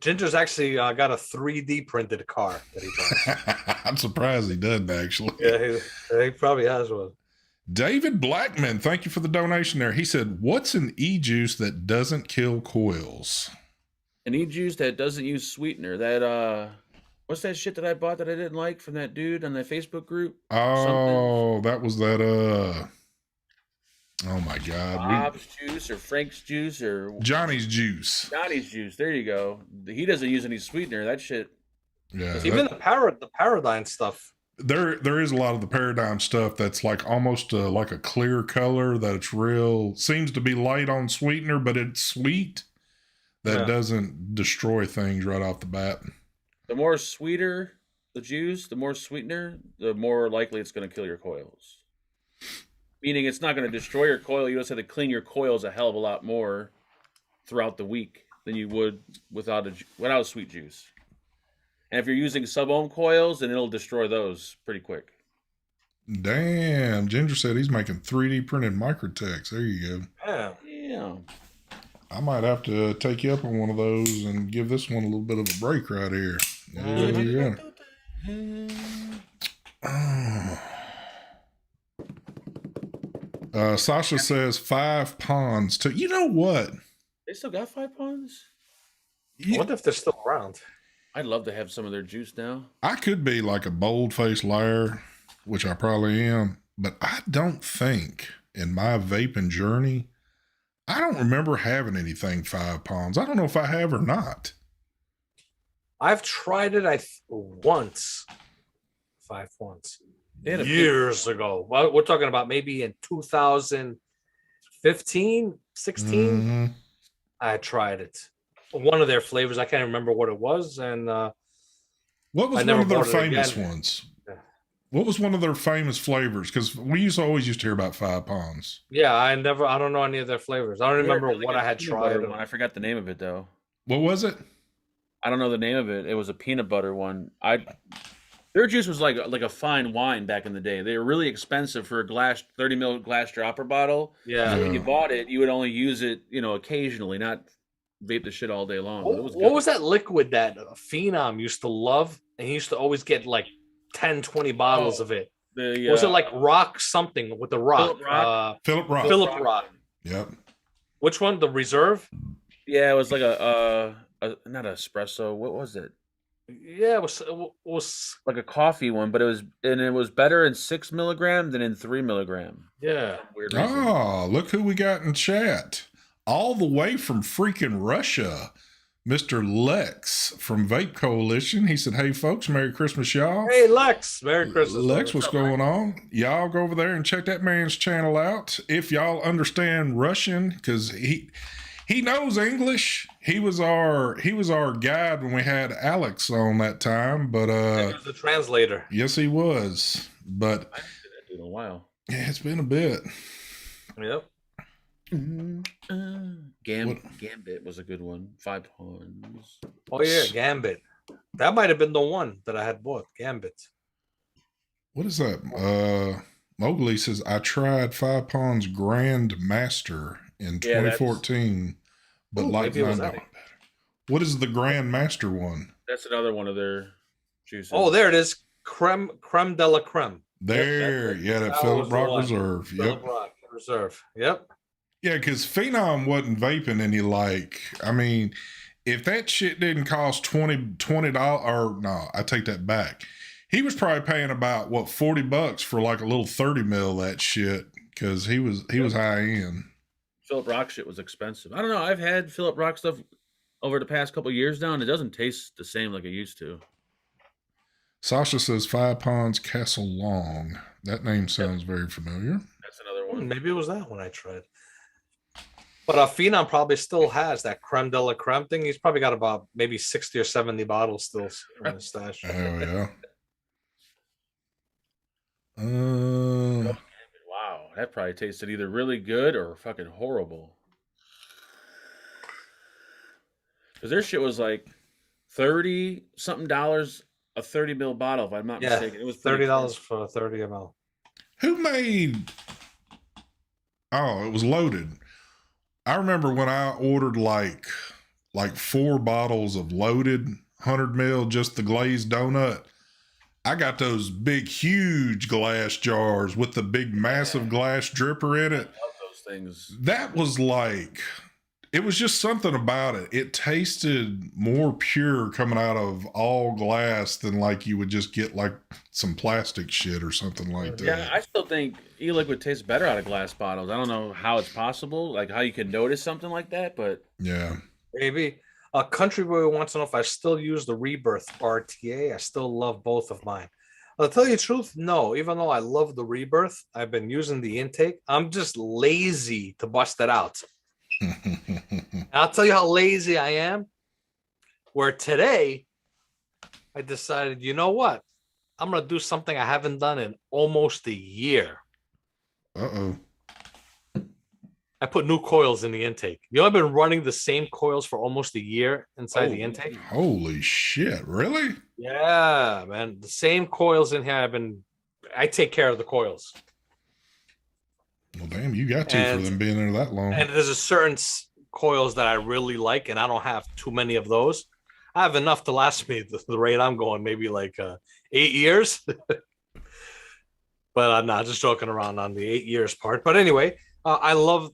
Ginger's actually got a 3D printed car that he drives. I'm surprised he doesn't actually. Yeah, he probably has one. David Blackman, thank you for the donation there. He said, what's an e-juice that doesn't kill coils? An e-juice that doesn't use sweetener. That what's that shit that I bought that I didn't like from that dude on that Facebook group? Oh, that was that oh my God. Bob's juice or Frank's juice or Johnny's juice. Johnny's juice. There you go. He doesn't use any sweetener. That shit. Yeah. Even the Paradigm stuff. There is a lot of the Paradigm stuff that's like almost like a clear color that it's real, seems to be light on sweetener, but it's sweet. That doesn't destroy things right off the bat. The more sweeter the juice, the more sweetener, the more likely it's going to kill your coils. Meaning it's not going to destroy your coil. You just have to clean your coils a hell of a lot more throughout the week than you would without a sweet juice. And if you're using sub-ohm coils, then it'll destroy those pretty quick. Damn, Ginger said he's making 3D printed microtex. There you go. Yeah. I might have to take you up on one of those and give this one a little bit of a break right here. Yeah. Sasha says 5 ponds too. You know what? They still got 5 ponds? I wonder if they're still around. I'd love to have some of their juice now. I could be like a bold-faced liar, which I probably am, but I don't think in my vaping journey, I don't remember having anything 5 ponds. I don't know if I have or not. I've tried it once. 5 once. Years ago. Well, we're talking about maybe in 2015, 16. Mm-hmm. I tried it. One of their flavors, I can't remember what it was, and what was one of their famous ones? Yeah. What was one of their famous flavors? Because we always used to hear about 5 ponds. Yeah, I don't know any of their flavors. I don't remember what I had tried. I forgot the name of it though. What was it? I don't know the name of it. It was a peanut butter one. Their juice was like a fine wine back in the day. They were really expensive for a 30 ml glass dropper bottle. Yeah. So when you bought it, you would only use it, occasionally, not vape the shit all day long. What was that liquid that Phenom used to love? And he used to always get like 10, 20 bottles of it. Was it like Rock something with the Rock? Philip Rock. Philip Rock. Yep. Which one? The Reserve? Yeah, it was like a not espresso. What was it? Yeah, it was like a coffee one, but it was better in 6 milligram than in 3 milligram. Yeah. Oh, look who we got in chat. All the way from freaking Russia, Mr. Lex from Vape Coalition. He said, hey, folks, Merry Christmas, y'all. Hey, Lex. Merry Christmas. Lex, what's going on? Y'all go over there and check that man's channel out. If y'all understand Russian, because he knows English. He was our guide when we had Alex on that time, but he was the translator. Yes, he was. But I haven't seen that dude in a while. Yeah, it's been a bit. Yep. Gambit was a good one. 5 ponds. Oh yeah, Gambit. That might have been the one that I had bought. Gambit. What is that? Mowgli says I tried 5 ponds Grand Master in 2014, but like mine better. What is the Grand Master one? That's another one of their juices. Oh, there it is. Creme de la creme. There, that Philip Rock Reserve. Philip Rock Reserve. Yep. Yeah, because Phenom wasn't vaping any if that shit didn't cost $20, or no, I take that back. He was probably paying about $40 for like a little 30 mil that shit because he was high end. Philip Rock shit was expensive. I don't know. I've had Philip Rock stuff over the past couple of years now, and it doesn't taste the same like it used to. Sasha says 5 ponds Castle Long. That name sounds very familiar. That's another one. Maybe it was that one I tried. But Phenom probably still has that creme de la creme thing. He's probably got about maybe 60 or 70 bottles still in his stash. Oh, yeah. Wow, that probably tasted either really good or fucking horrible. Because their shit was like $30-something a 30 ml bottle, if I'm not mistaken. It was $30 for a 30 ml. Who made? Oh, it was loaded. I remember when I ordered like like 4 bottles of loaded 100 mil, just the glazed donut. I got those big, huge glass jars with the big, massive glass dripper in it. I love those things. That was like, it was just something about it. It tasted more pure coming out of all glass than like you would just get like some plastic shit or something like that. Yeah, I still think e-liquid tastes better out of glass bottles. I don't know how it's possible, like how you can notice something like that, but Yeah. Maybe. A country boy wants to know if I still use the Rebirth RTA. I still love both of mine. I'll tell you the truth, no. Even though I love the Rebirth, I've been using the intake. I'm just lazy to bust it out. And I'll tell you how lazy I am. Where today, I decided, you know what? I'm going to do something I haven't done in almost a year. Uh-oh. I put new coils in the intake. You know, I've been running the same coils for almost a year inside the intake. Holy shit, really? Yeah, man. The same coils in here. I take care of the coils. Well, damn, you got to for them being there that long. And there's a certain coils that I really like, and I don't have too many of those. I have enough to last me the rate I'm going, maybe like 8 years. But I'm not just joking around on the 8 years part. But anyway, I love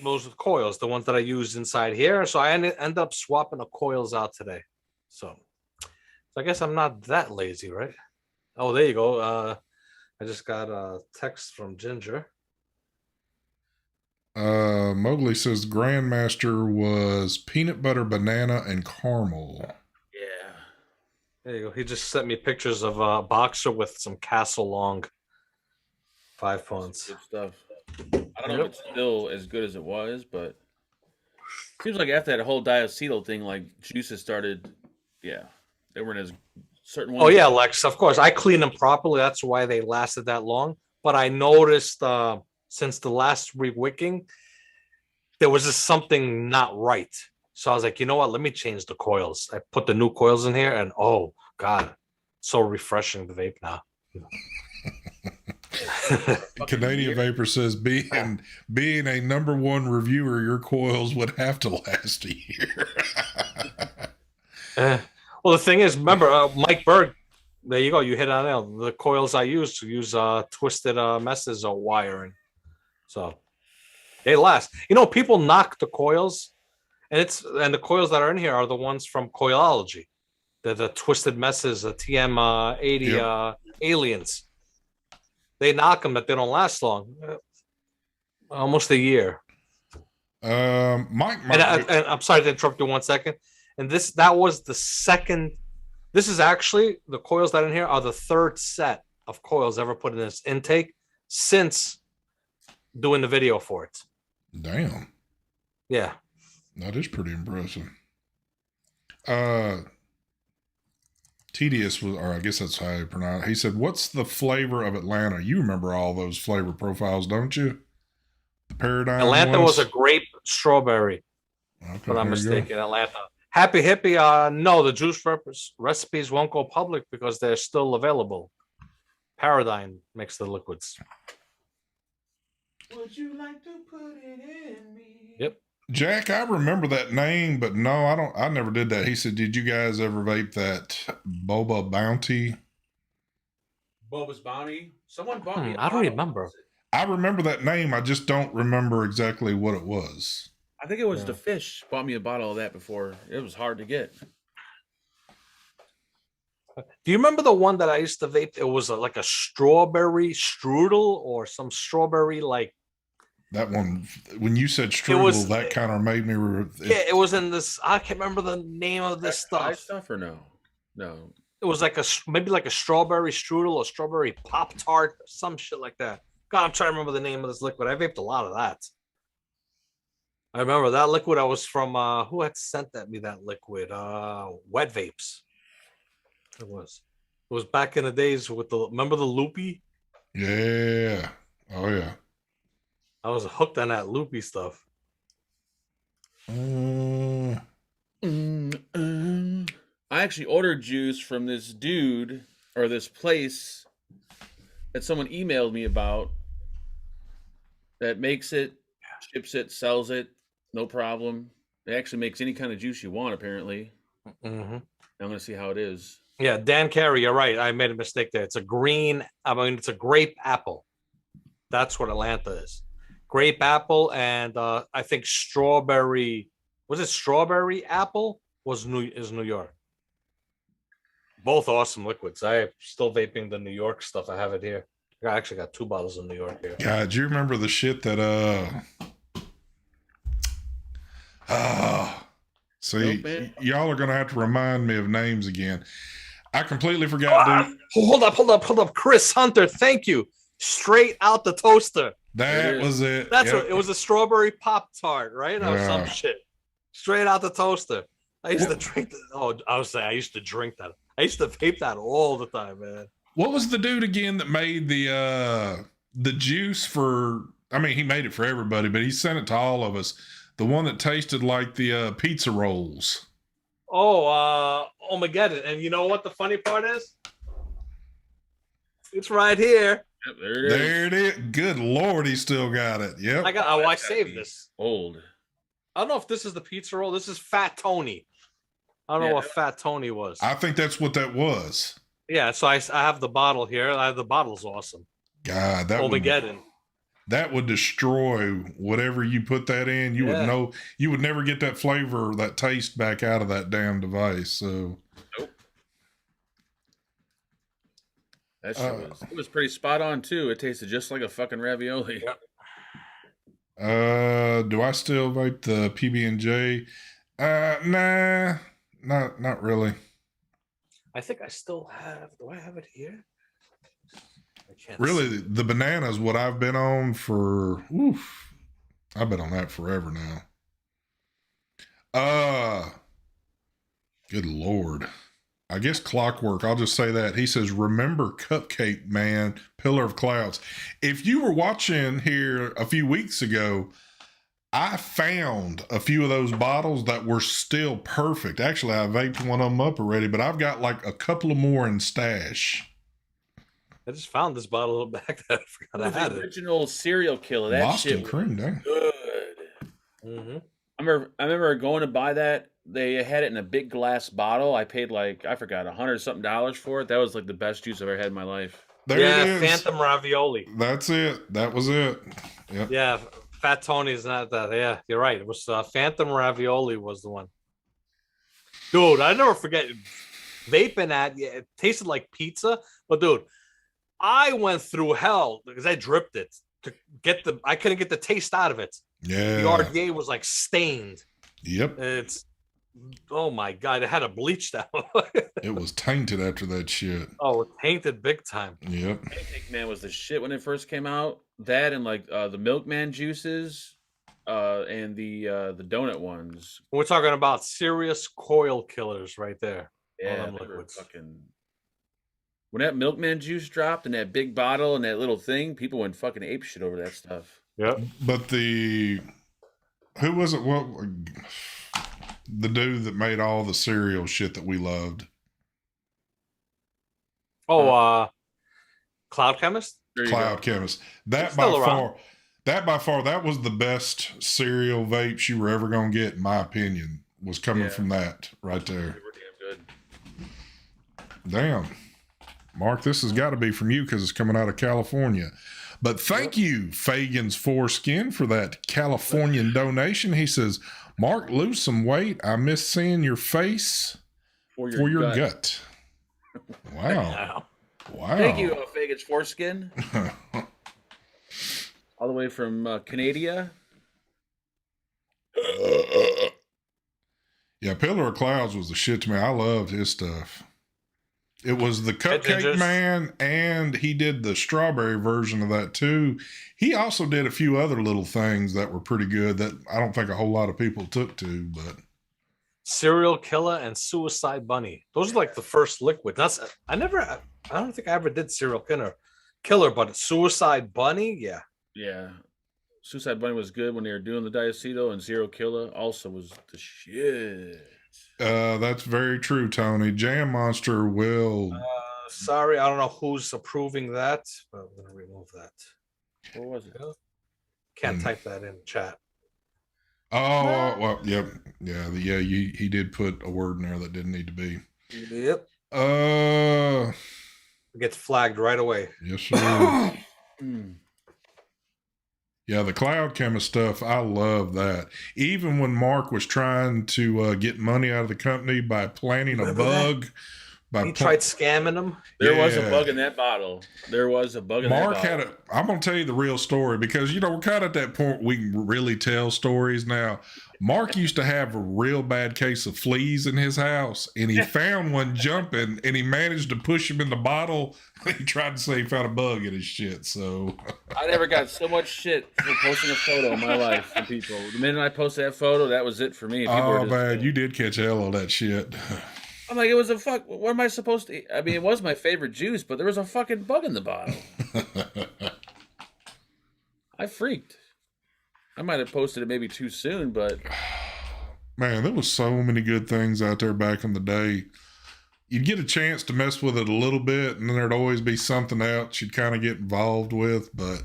those coils, the ones that I use inside here. So I end up swapping the coils out today. So I guess I'm not that lazy, right? Oh, there you go. I just got a text from Ginger. Mowgli says Grandmaster was peanut butter, banana, and caramel. yeah. There you go. He just sent me pictures of a boxer with some Castle Long 5 pounds. Good stuff. I don't know if it's still as good as it was, but seems like after that whole diacetyl thing, like juices started, they weren't as certain ones. Oh yeah, Lex, of course. I cleaned them properly. That's why they lasted that long. But I noticed since the last re-wicking, there was just something not right. So I was like, you know what? Let me change the coils. I put the new coils in here, and oh god, so refreshing, the vape now. Canadian Vapor says being a #1 reviewer, your coils would have to last a year. Well, the thing is, remember Mike Berg. There you go. You hit on it. The coils I use twisted messes or wiring, so they last. You know, people knock the coils, and the coils that are in here are the ones from Coilology. They're the twisted messes, the TM80 aliens. They knock them that they don't last long. Almost a year. Mike, and I'm sorry to interrupt you 1 second. And that was the second. This is actually the coils that are in here are the third set of coils ever put in this intake since doing the video for it. Damn. Yeah. That is pretty impressive. Tedious was, or I guess that's how you pronounce it. He said, "What's the flavor of Atlanta?" You remember all those flavor profiles, don't you? The Paradigm. Atlanta was a grape strawberry. Okay, if I'm not mistaken. Atlanta. Happy Hippie. No, the juice recipes won't go public because they're still available. Paradigm makes the liquids. Would you like to put it in me? Yep. Jack, I remember that name, but no, I don't. I never did that. He said, "Did you guys ever vape that Boba Bounty?" Boba's Bounty. Someone bought me. I don't remember. I remember that name. I just don't remember exactly what it was. I think it was the fish bought me a bottle of that before. It was hard to get. Do you remember the one that I used to vape? It was like a strawberry strudel or some strawberry like. That one, when you said strudel, that kind of made me. It was in this. I can't remember the name of this stuff. Or no, no. It was like maybe like a strawberry strudel or strawberry Pop Tart, some shit like that. God, I'm trying to remember the name of this liquid. I vaped a lot of that. I remember that liquid. I was from who had sent me that liquid? Wet Vapes. It was back in the days with remember the loopy? Yeah. Oh yeah. I was hooked on that loopy stuff. I actually ordered juice from this dude or this place that someone emailed me about that makes it, ships it, sells it, no problem. It actually makes any kind of juice you want, apparently. Mm-hmm. I'm going to see how it is. Yeah, Dan Carey, you're right. I made a mistake there. It's a it's a grape apple. That's what Atlanta is. Grape apple and I think strawberry. Was it strawberry apple? Is New York. Both awesome liquids. I'm still vaping the New York stuff. I have it here. I actually got 2 bottles of New York here. God, do you remember the shit that see, Nope, y'all are gonna have to remind me of names again. I completely forgot, dude. Hold up. Chris Hunter, thank you. Straight out the toaster. That was it. That's what it was, a strawberry Pop Tart, right? Or Yeah. some shit. Straight out the toaster. I used to drink that. Oh, I was saying I used to drink that. I used to vape that all the time, man. What was the dude again that made the juice for? I mean, he made it for everybody, but he sent it to all of us. The one that tasted like the pizza rolls. Oh, Omegeddon. And you know what the funny part is? It's right here. Yep, there it is. There it is. Good Lord, he still got it. Yep. I saved this. Old. I don't know if this is the pizza roll. This is Fat Tony. I don't know what Fat Tony was. I think that's what that was. Yeah, so I have the bottle here. The bottle's awesome. God, that would destroy whatever you put that in. You would know, you would never get that flavor, that taste back out of that damn device. So, nope. That shit it was pretty spot on too. It tasted just like a fucking ravioli. Do I still vape the PB&J? Nah, not really. I think I still have. Do I have it here? I can't. Really, the banana is what I've been on for. Oof, I've been on that forever now. Good Lord. I guess Clockwork, I'll just say that. He says, remember Cupcake Man, Pillar of Clouds. If you were watching here a few weeks ago, I found a few of those bottles that were still perfect. Actually, I vaped one of them up already, but I've got like a couple of more in stash. I just found this bottle back that I forgot I had it. Original Serial Killer. That Boston shit cream, was dang. good. Mm-hmm. I remember going to buy that. They had it in a big glass bottle. I paid like, I forgot, $100-something for it. That was like the best juice I've ever had in my life. There it is. Phantom Ravioli. That's it. That was it. Yep. Yeah, Fat Tony's not that. Yeah, you're right. It was Phantom Ravioli was the one. Dude, I never forget vaping that. Yeah, it tasted like pizza. But dude, I went through hell because I dripped it to get I couldn't get the taste out of it. Yeah. The RDA was like stained. Yep. Oh my God, it had a bleach that It was tainted after that shit. Oh, it tainted big time. Yep. Pancake Man was the shit when it first came out. That and like the Milkman juices and the donut ones. We're talking about serious coil killers right there. Yeah, fucking. When that Milkman juice dropped in that big bottle and that little thing, people went fucking ape shit over that stuff. Yep. But who was it? What the dude that made all the cereal shit that we loved? Oh, Cloud Chemist. Cloud Chemist. That by far, that was the best cereal vapes you were ever gonna get, in my opinion. Was coming from that right there. They were damn good. Damn, Mark, this has got to be from you because it's coming out of California. But thank you, Fagan's Foreskin, for that Californian donation. He says, Mark, lose some weight. I miss seeing your face for your gut. Wow. Wow. Thank you, Fagan's Foreskin. All the way from Canada. Yeah, Pillar of Clouds was the shit to me. I loved his stuff. It was the Cupcake Man, and he did the strawberry version of that too. He also did a few other little things that were pretty good that I don't think a whole lot of people took to, but Serial Killer and Suicide Bunny. Those are like the first liquid. I don't think I ever did Serial Killer, but Suicide Bunny, yeah. Yeah. Suicide Bunny was good when they were doing the Diacetyl, and Serial Killer also was the shit. That's very true, Tony. Jam Monster will. Sorry, I don't know who's approving that, but I'm going to remove that. What was it? Can't type that in chat. Oh, well, yep. Yeah, he did put a word in there that didn't need to be. Yep. Uh, It gets flagged right away. yes, sir. Yeah, the cloud chemist stuff, I love that. Even when Mark was trying to get money out of the company by planting a bug, He tried scamming them. There was a bug in that bottle. There was a bug in that bottle. Mark had I'm going to tell you the real story because, you know, we're kind of at that point we can really tell stories now. Mark used to have a real bad case of fleas in his house, and he found one jumping, and he managed to push him in the bottle. He tried to say he found a bug in his shit, so. I never got so much shit for posting a photo in my life from people. The minute I posted that photo, that was it for me. Oh, man, you did catch hell on that shit. I'm like, it was a fuck. What am I supposed to eat? I mean, it was my favorite juice, but there was a fucking bug in the bottle. I freaked. I might have posted it maybe too soon, but man, there was so many good things out there back in the day. You'd get a chance to mess with it a little bit, and then there'd always be something else you'd kind of get involved with. But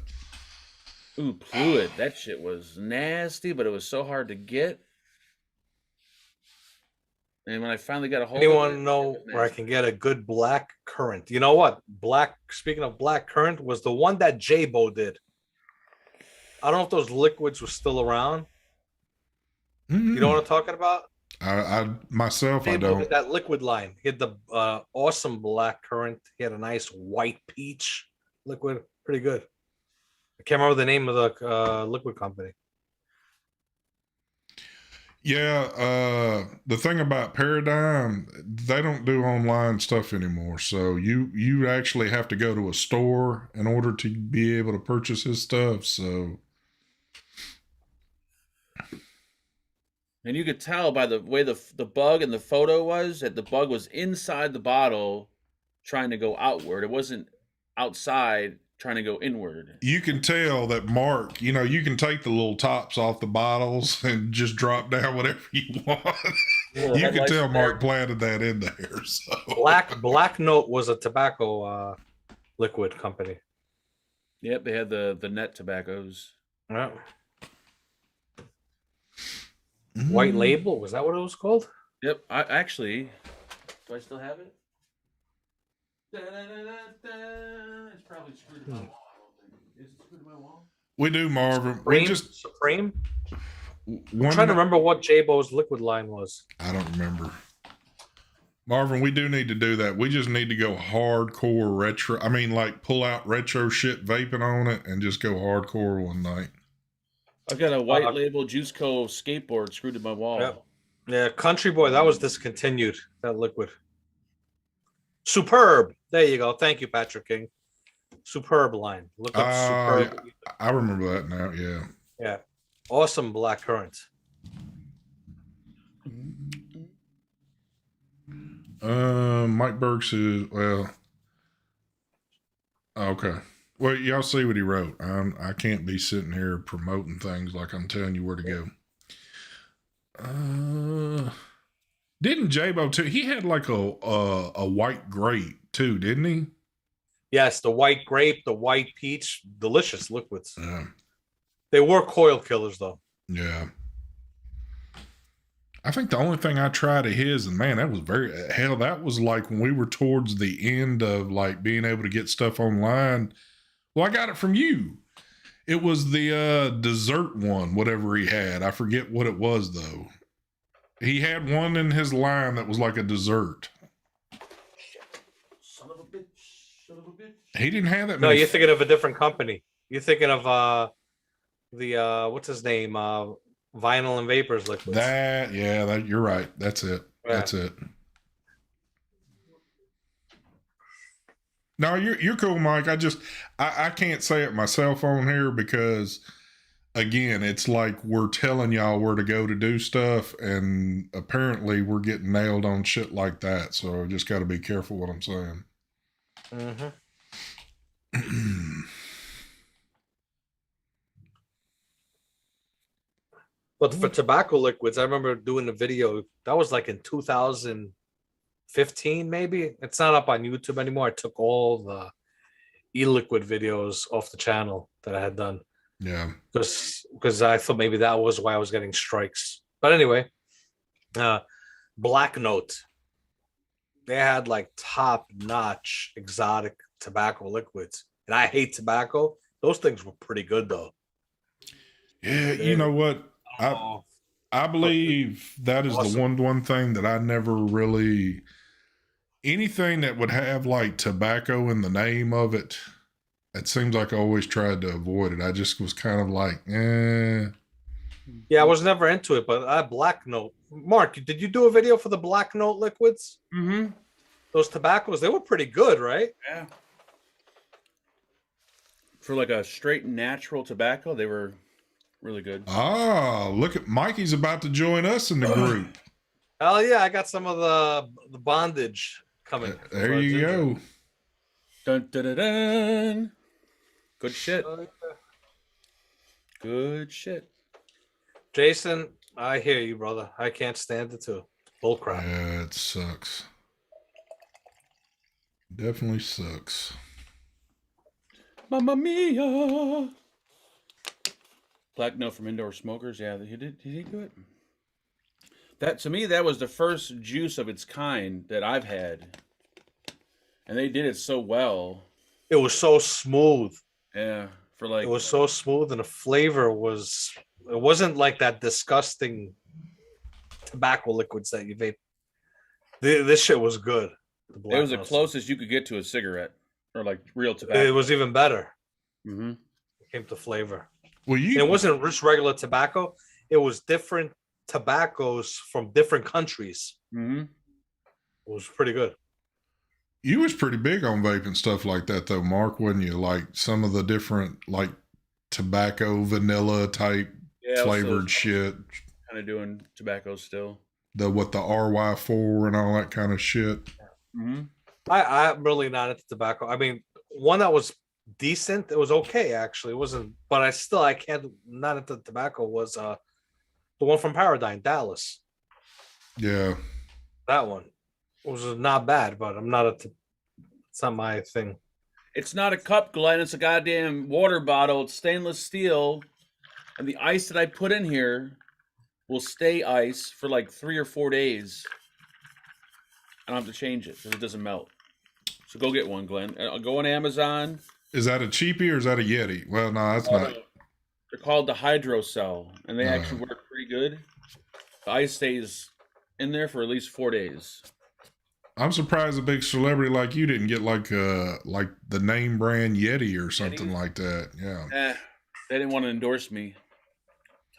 ooh, Fluid, that shit was nasty, but it was so hard to get. And when I finally got a hold Anyone of it, know where I can get a good black currant? You know what? Speaking of black currant, was the one that J-Bo did. I don't know if those liquids were still around. You know what I'm talking about? I myself, J-Bo I don't. did that liquid line. He had the awesome black currant. He had a nice white peach liquid. Pretty good. I can't remember the name of the liquid company. Yeah, the thing about Paradigm, they don't do online stuff anymore. So you actually have to go to a store in order to be able to purchase his stuff. So, and you could tell by the way the bug in the photo was that the bug was inside the bottle, trying to go outward. It wasn't outside trying to go inward. You can tell that Mark, you know, you can take the little tops off the bottles and just drop down whatever you want. You can tell Mark planted that in there. So. Black Note was a tobacco liquid company. Yep, they had the net tobaccos. Yeah. White Label, was that what it was called? Yep, I actually, do I still have it? It's probably screwed to my wall. I don't think. Is it screwed to my wall? We do, Marvin. Supreme. I'm trying to remember what J-Bo's liquid line was. I don't remember. Marvin, we do need to do that. We just need to go hardcore retro. I mean, like pull out retro shit, vaping on it, and just go hardcore one night. I've got a White Label Juice Co. skateboard screwed to my wall. Yeah, Country Boy, that was discontinued, that liquid. Superb. There you go. Thank you, Patrick King. Superb line. Look up Superb. Yeah, I remember that now. Yeah. Yeah. Awesome black currant. Mike Burks is, well, okay. Well, y'all see what he wrote. I can't be sitting here promoting things like I'm telling you where to go. Didn't J-Bo too? He had like a white grape too, didn't he? Yes, the white grape, the white peach, delicious liquids. Yeah. They were coil killers though. Yeah. I think the only thing I tried of his, and man, that was that was like when we were towards the end of like being able to get stuff online. Well, I got it from you. It was the dessert one, whatever he had. I forget what it was though. He had one in his line that was like a dessert. Son of a bitch. Son of a bitch. He didn't have that. No, you're thinking of a different company. You're thinking of the what's his name? Vinyl and Vapors liquids. You're right. That's it. Yeah. That's it. No, you're cool, Mike. I can't say it myself on here because again, it's like we're telling y'all where to go to do stuff, and apparently we're getting nailed on shit like that. So I just got to be careful what I'm saying. But for tobacco liquids, I remember doing a video that was like in 2015, maybe. It's not up on YouTube anymore. I took all the e-liquid videos off the channel that I had done. Yeah. Because because I thought maybe that was why I was getting strikes. But anyway, Black Note. They had like top-notch exotic tobacco liquids, and I hate tobacco. Those things were pretty good though. Yeah, you know what? I believe that is Awesome. the one thing that I never really, anything that would have like tobacco in the name of it, it seems like I always tried to avoid it. I just was kind of like, Yeah, I was never into it, but Black Note. Mark, did you do a video for the Black Note liquids? Mm-hmm. Those tobaccos, they were pretty good, right? Yeah. For like a straight natural tobacco, they were really good. look at Mikey's about to join us in the group. Oh yeah, I got some of the bondage coming. There you go. Dun, dun, dun, dun. Good shit. Good shit. Jason, I hear you, brother. I can't stand it too. Bull crap. Yeah, it sucks. Definitely sucks. Mamma mia. Black Note from Indoor Smokers. Yeah, he did he do it? That, to me, that was the first juice of its kind that I've had. And they did it so well. It was so smooth. Yeah. For like, It was so smooth, and the flavor was. It wasn't like that disgusting tobacco liquids that you vape. This shit was good. It was the closest you could get to a cigarette, or like real tobacco. It was even better. Mm-hmm. It came to flavor. Well, And it wasn't just regular tobacco. It was different tobaccos from different countries. Mm-hmm. It was pretty good. You was pretty big on vaping stuff like that, though, Mark, wasn't you? Like some of the different, like tobacco, vanilla type flavored shit. Kind of doing tobacco still. The RY4 and all that kind of shit. Mm-hmm. I'm really not into tobacco. I mean, one that was decent. It was okay, actually. It wasn't, but I can't. Not into tobacco. Was the one from Paradigm, Dallas. Yeah, that one was not bad, but I'm not it's not my thing. It's not a cup, Glenn. It's a goddamn water bottle. It's stainless steel, and the ice that I put in here will stay ice for like 3 or 4 days. I don't have to change it because it doesn't melt. So go get one, Glenn. Go on Amazon. Is that a cheapie or is that a Yeti? Well, no, that's not. They're called the Hydro Cell, and they actually work pretty good. The ice stays in there for at least 4 days. I'm surprised a big celebrity like you didn't get like the name brand Yeti or something like that. Yeah. They didn't want to endorse me.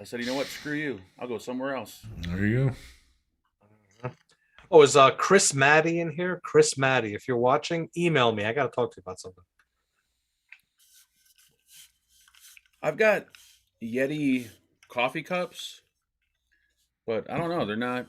I said, you know what? Screw you. I'll go somewhere else. There you go. Oh, is Chris Maddie in here? Chris Maddie, if you're watching, email me. I got to talk to you about something. I've got Yeti coffee cups, but I don't know. They're not.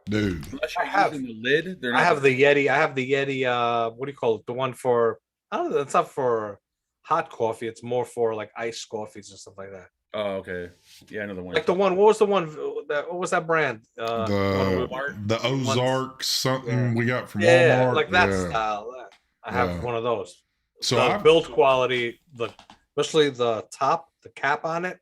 Dude. Unless you're using the lid, they're not. I have the Yeti. What do you call it? The one for, I don't know. It's not for hot coffee. It's more for like iced coffees and stuff like that. Oh, okay. Yeah, another one. Like the one. What was the one? What was that brand? The Ozark something we got from Walmart. Like that style. I have one of those. So the build quality, especially the cap on it,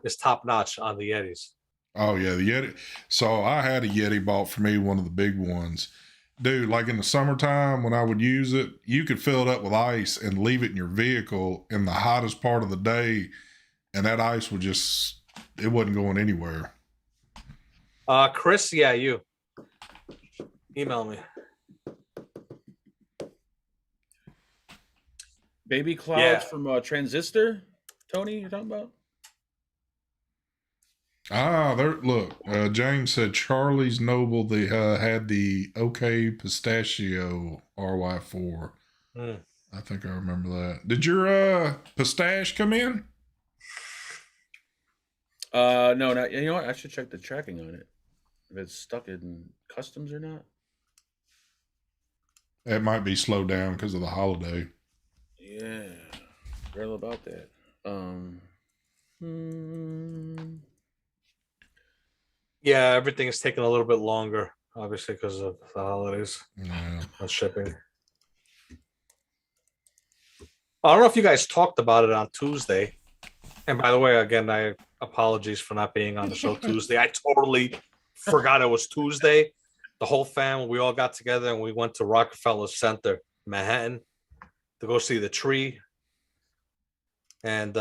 is top notch on the Yetis. Oh yeah, the Yeti. So I had a Yeti bought for me, one of the big ones. Dude, like in the summertime when I would use it, you could fill it up with ice and leave it in your vehicle in the hottest part of the day, and that ice would it wasn't going anywhere. Chris, yeah, you. Email me. Baby clouds from Transistor, Tony, you're talking about? Look, James said Charlie's Noble, they had the OK Pistachio RY4. I think I remember that. Did your pistache come in? No, not. You know what? I should check the tracking on it. If it's stuck in customs or not. It might be slowed down because of the holiday. Yeah, real about that. Yeah, everything is taking a little bit longer, obviously, because of the holidays. Yeah. And shipping. I don't know if you guys talked about it on Tuesday. And by the way, again, I apologies for not being on the show Tuesday. I totally forgot it was Tuesday. The whole family, we all got together and we went to Rockefeller Center, Manhattan, to go see the tree. And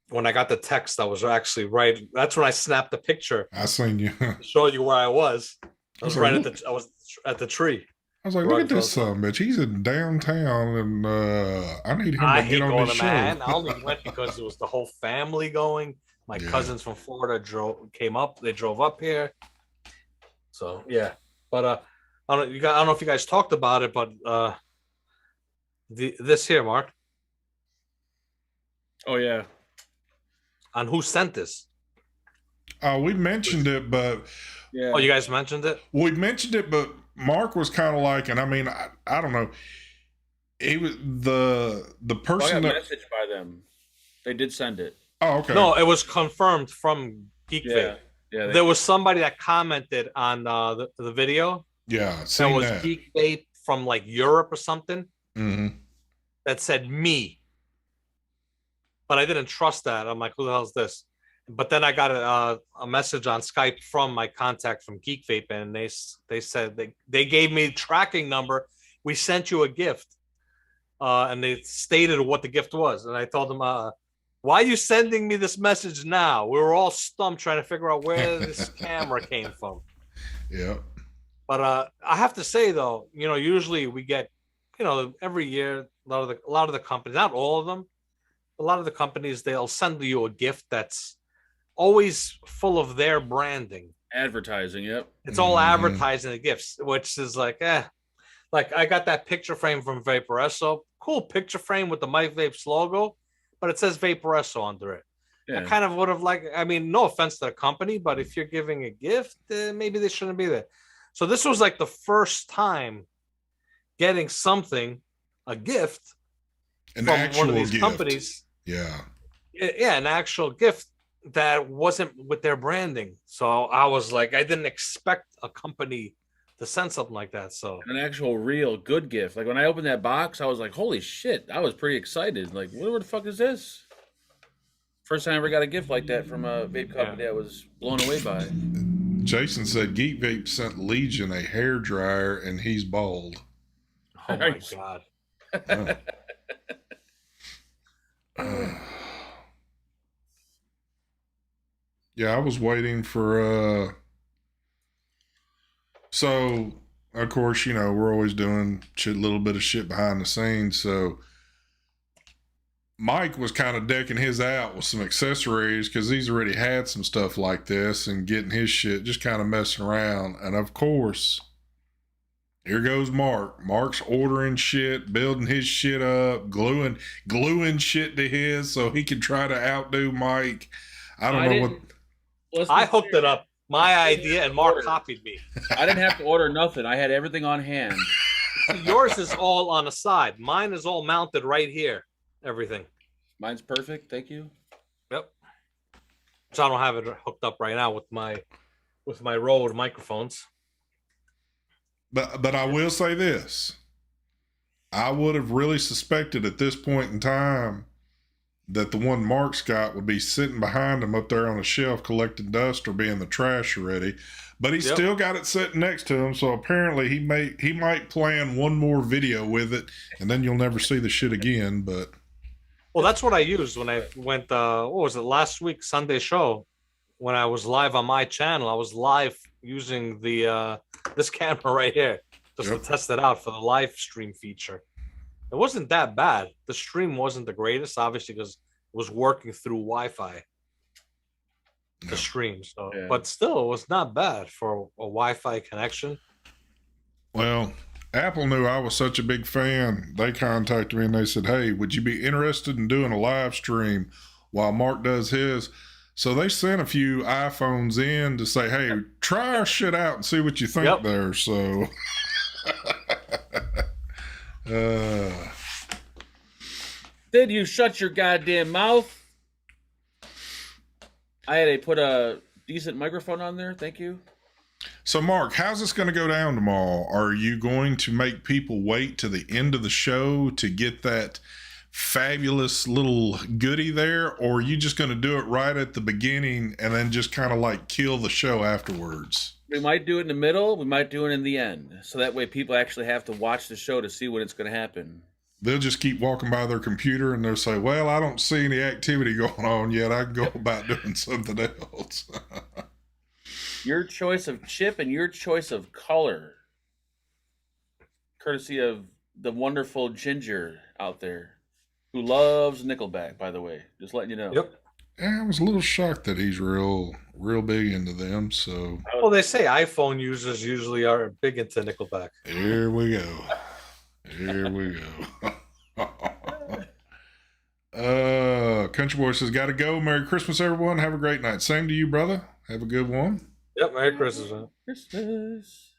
when I got the text, I was actually right. That's when I snapped the picture. I seen you. To show you where I was. I was like, I was at the tree. I was like, look at this son bitch. He's in downtown, and I need him to get on the show. Manhattan. I only went because it was the whole family going. My cousins from Florida came up. They drove up here. So yeah, but I don't know if you guys talked about it, but this here, Mark. Oh yeah. On who sent this? We mentioned it, but oh, you guys mentioned it. We mentioned it, but Mark was kind of like, and I mean, I don't know. He was the person I got that message by them. They did send it. Oh, okay. No, it was confirmed from Geek Vape. Yeah. There was somebody that commented on the video. Yeah, that was Geek Vape from like Europe or something. Mm-hmm. That said me. But I didn't trust that. I'm like, who the hell is this? But then I got a message on Skype from my contact from Geek Vape, and they said they gave me tracking number. We sent you a gift, and they stated what the gift was. And I told them, why are you sending me this message now? We were all stumped trying to figure out where this camera came from. Yeah. But I have to say though, usually we get, every year a lot of the companies, not all of them, a lot of the companies, they'll send you a gift that's always full of their branding. Advertising, yep. It's all advertising the gifts, which is like, Like I got that picture frame from Vaporesso. Cool picture frame with the Mike Vapes logo, but it says Vaporesso under it. Yeah. I kind of would have no offense to the company, but if you're giving a gift, maybe they shouldn't be there. So this was like the first time getting a gift from one of these companies. Yeah. Yeah, an actual gift that wasn't with their branding. So I was like, I didn't expect a company to send something like that. So an actual real good gift. Like when I opened that box, I was like, holy shit. I was pretty excited. Like, what the fuck is this? First time I ever got a gift like that from a vape company I was blown away by. Jason said Geek Vape sent Legion a hair dryer and he's bald. Oh my God. Yeah, I was waiting for so of course, we're always doing a little bit of shit behind the scenes. So Mike was kind of decking his out with some accessories because he's already had some stuff like this and getting his shit, just kind of messing around. And of course, here goes Mark. Mark's ordering shit, building his shit up, gluing shit to his so he can try to outdo Mike. I don't know what. I hooked it up. My idea, and Mark copied me. I didn't have to order nothing. I had everything on hand. Yours is all on the side. Mine is all mounted right here. Everything. Mine's perfect. Thank you. Yep. So I don't have it hooked up right now with my Rode microphones. But I will say this. I would have really suspected at this point in time that the one Mark's got would be sitting behind him up there on a shelf collecting dust or be in the trash already. But he's still got it sitting next to him, so apparently he might plan one more video with it, and then you'll never see the shit again. But well, that's what I used when I went. What was it, last week Sunday show? When I was live on my channel, I was live using the this camera right here just to test it out for the live stream feature. It wasn't that bad. The stream wasn't the greatest, obviously, because it was working through Wi-Fi. The stream, so but still, it was not bad for a Wi-Fi connection. Well, Apple knew I was such a big fan. They contacted me and they said, "Hey, would you be interested in doing a live stream while Mark does his?" So they sent a few iPhones in to say, "Hey, try our shit out and see what you think there." So, Did you shut your goddamn mouth? I had to put a decent microphone on there. Thank you. So, Mark, how's this going to go down tomorrow? Are you going to make people wait to the end of the show to get that fabulous little goodie there, or are you just going to do it right at the beginning and then just kind of like kill the show afterwards? We might do it in the middle. We might do it in the end. So that way people actually have to watch the show to see when it's going to happen. They'll just keep walking by their computer and they'll say, well, I don't see any activity going on yet. I can go about doing something else. Your choice of chip and your choice of color. Courtesy of the wonderful Ginger out there, who loves Nickelback, by the way. Just letting you know. Yep. Yeah, I was a little shocked that he's real big into them. So, Well, they say iPhone users usually are big into Nickelback. here we go. Here we go. Country Boy says, gotta go. Merry Christmas, everyone. Have a great night. Same to you, brother. Have a good one. Yep, Merry Christmas, man. Christmas.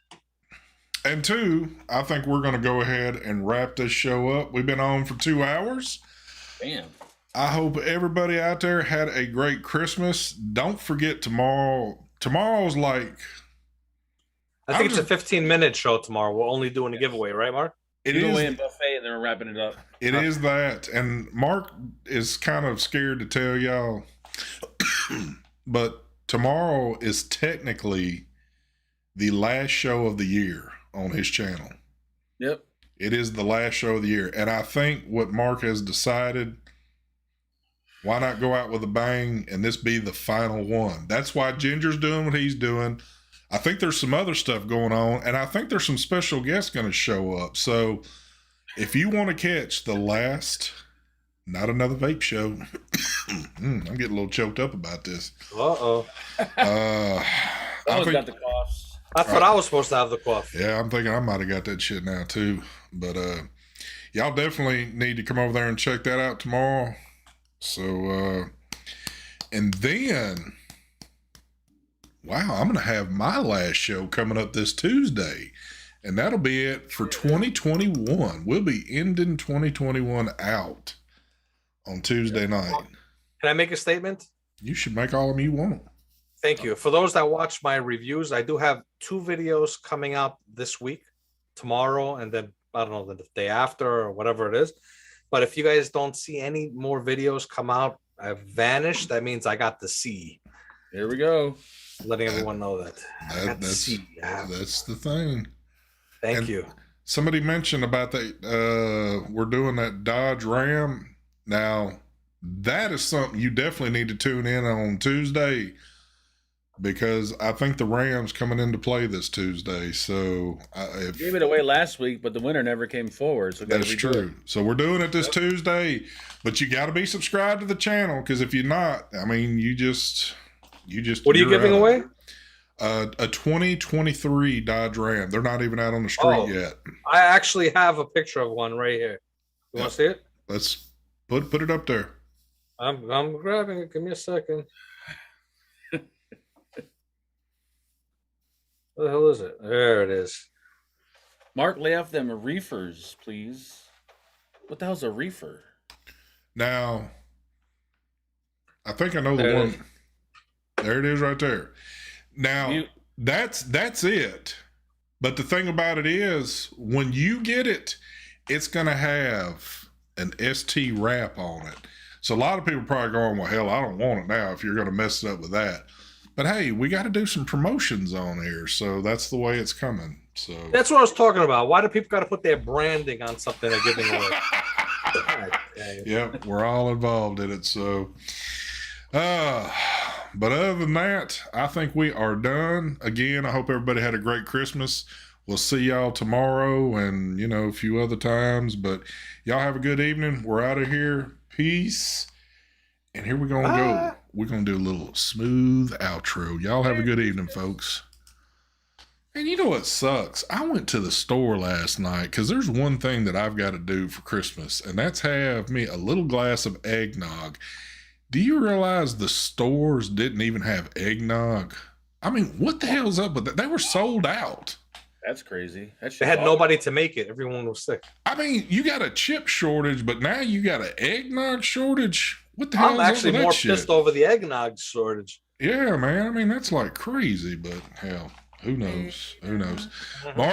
And two, I think we're going to go ahead and wrap this show up. We've been on for 2 hours. Bam. I hope everybody out there had a great Christmas. Don't forget tomorrow. Tomorrow's like... I think it's a 15-minute show tomorrow. We're only doing a giveaway, right, Mark? It Giveaway is. and buffet, and then we're wrapping it up. It is that. And Mark is kind of scared to tell y'all. But tomorrow is technically the last show of the year on his channel. Yep. It is the last show of the year. And I think what Mark has decided, why not go out with a bang and this be the final one? That's why Ginger's doing what he's doing. I think there's some other stuff going on, and I think there's some special guests going to show up. So if you want to catch the last, not another vape show, I'm getting a little choked up about this. Uh-oh. Someone's got the coughs. I thought I was supposed to have the cough. Yeah, I'm thinking I might have got that shit now too. But y'all definitely need to come over there and check that out tomorrow. So, and then, wow, I'm going to have my last show coming up this Tuesday. And that'll be it for 2021. We'll be ending 2021 out on Tuesday night. Can I make a statement? You should make all of them you want. Thank you. For those that watch my reviews, I do have 2 videos coming out this week, tomorrow, and then, I don't know, the day after or whatever it is. But if you guys don't see any more videos come out, I've vanished. That means I got the C. Here we go. Letting everyone know that. I got the That's C. that's the thing. Thank you. Somebody mentioned about that. We're doing that Dodge Ram. Now, that is something you definitely need to tune in on Tuesday, because I think the Rams coming into play this Tuesday. So if Gave it away last week, but the winner never came forward. So that's true. So we're doing it this Tuesday, but you got to be subscribed to the channel, because if you're not, I mean, you just. What are you giving away? A 2023 Dodge Ram. They're not even out on the street yet. I actually have a picture of one right here. You want to see it? Let's put it up there. I'm grabbing it. Give me a second. What the hell is it? There it is. Mark, lay off them reefers, please. What the hell's a reefer? Now, I think I know the There it one. is. There it is right there. Now, that's it. But the thing about it is, when you get it, it's going to have an ST wrap on it. So a lot of people are probably going, well, hell, I don't want it now if you're going to mess it up with that. But hey, we got to do some promotions on here. So that's the way it's coming. So That's what I was talking about. Why do people got to put their branding on something they're giving away? God dang it. Yep, we're all involved in it. So, but other than that, I think we are done. Again, I hope everybody had a great Christmas. We'll see y'all tomorrow and, a few other times. But y'all have a good evening. We're out of here. Peace. And here we're going to go. We're going to do a little smooth outro. Y'all have a good evening, folks. And you know what sucks? I went to the store last night because there's one thing that I've got to do for Christmas, and that's have me a little glass of eggnog. Do you realize the stores didn't even have eggnog? I mean, what the hell's up with that? They were sold out. That's crazy. They had nobody to make it. Everyone was sick. I mean, you got a chip shortage, but now you got an eggnog shortage? What the hell? I'm actually more pissed over the eggnog shortage. Yeah, man. I mean, that's like crazy, but hell, who knows? Who knows?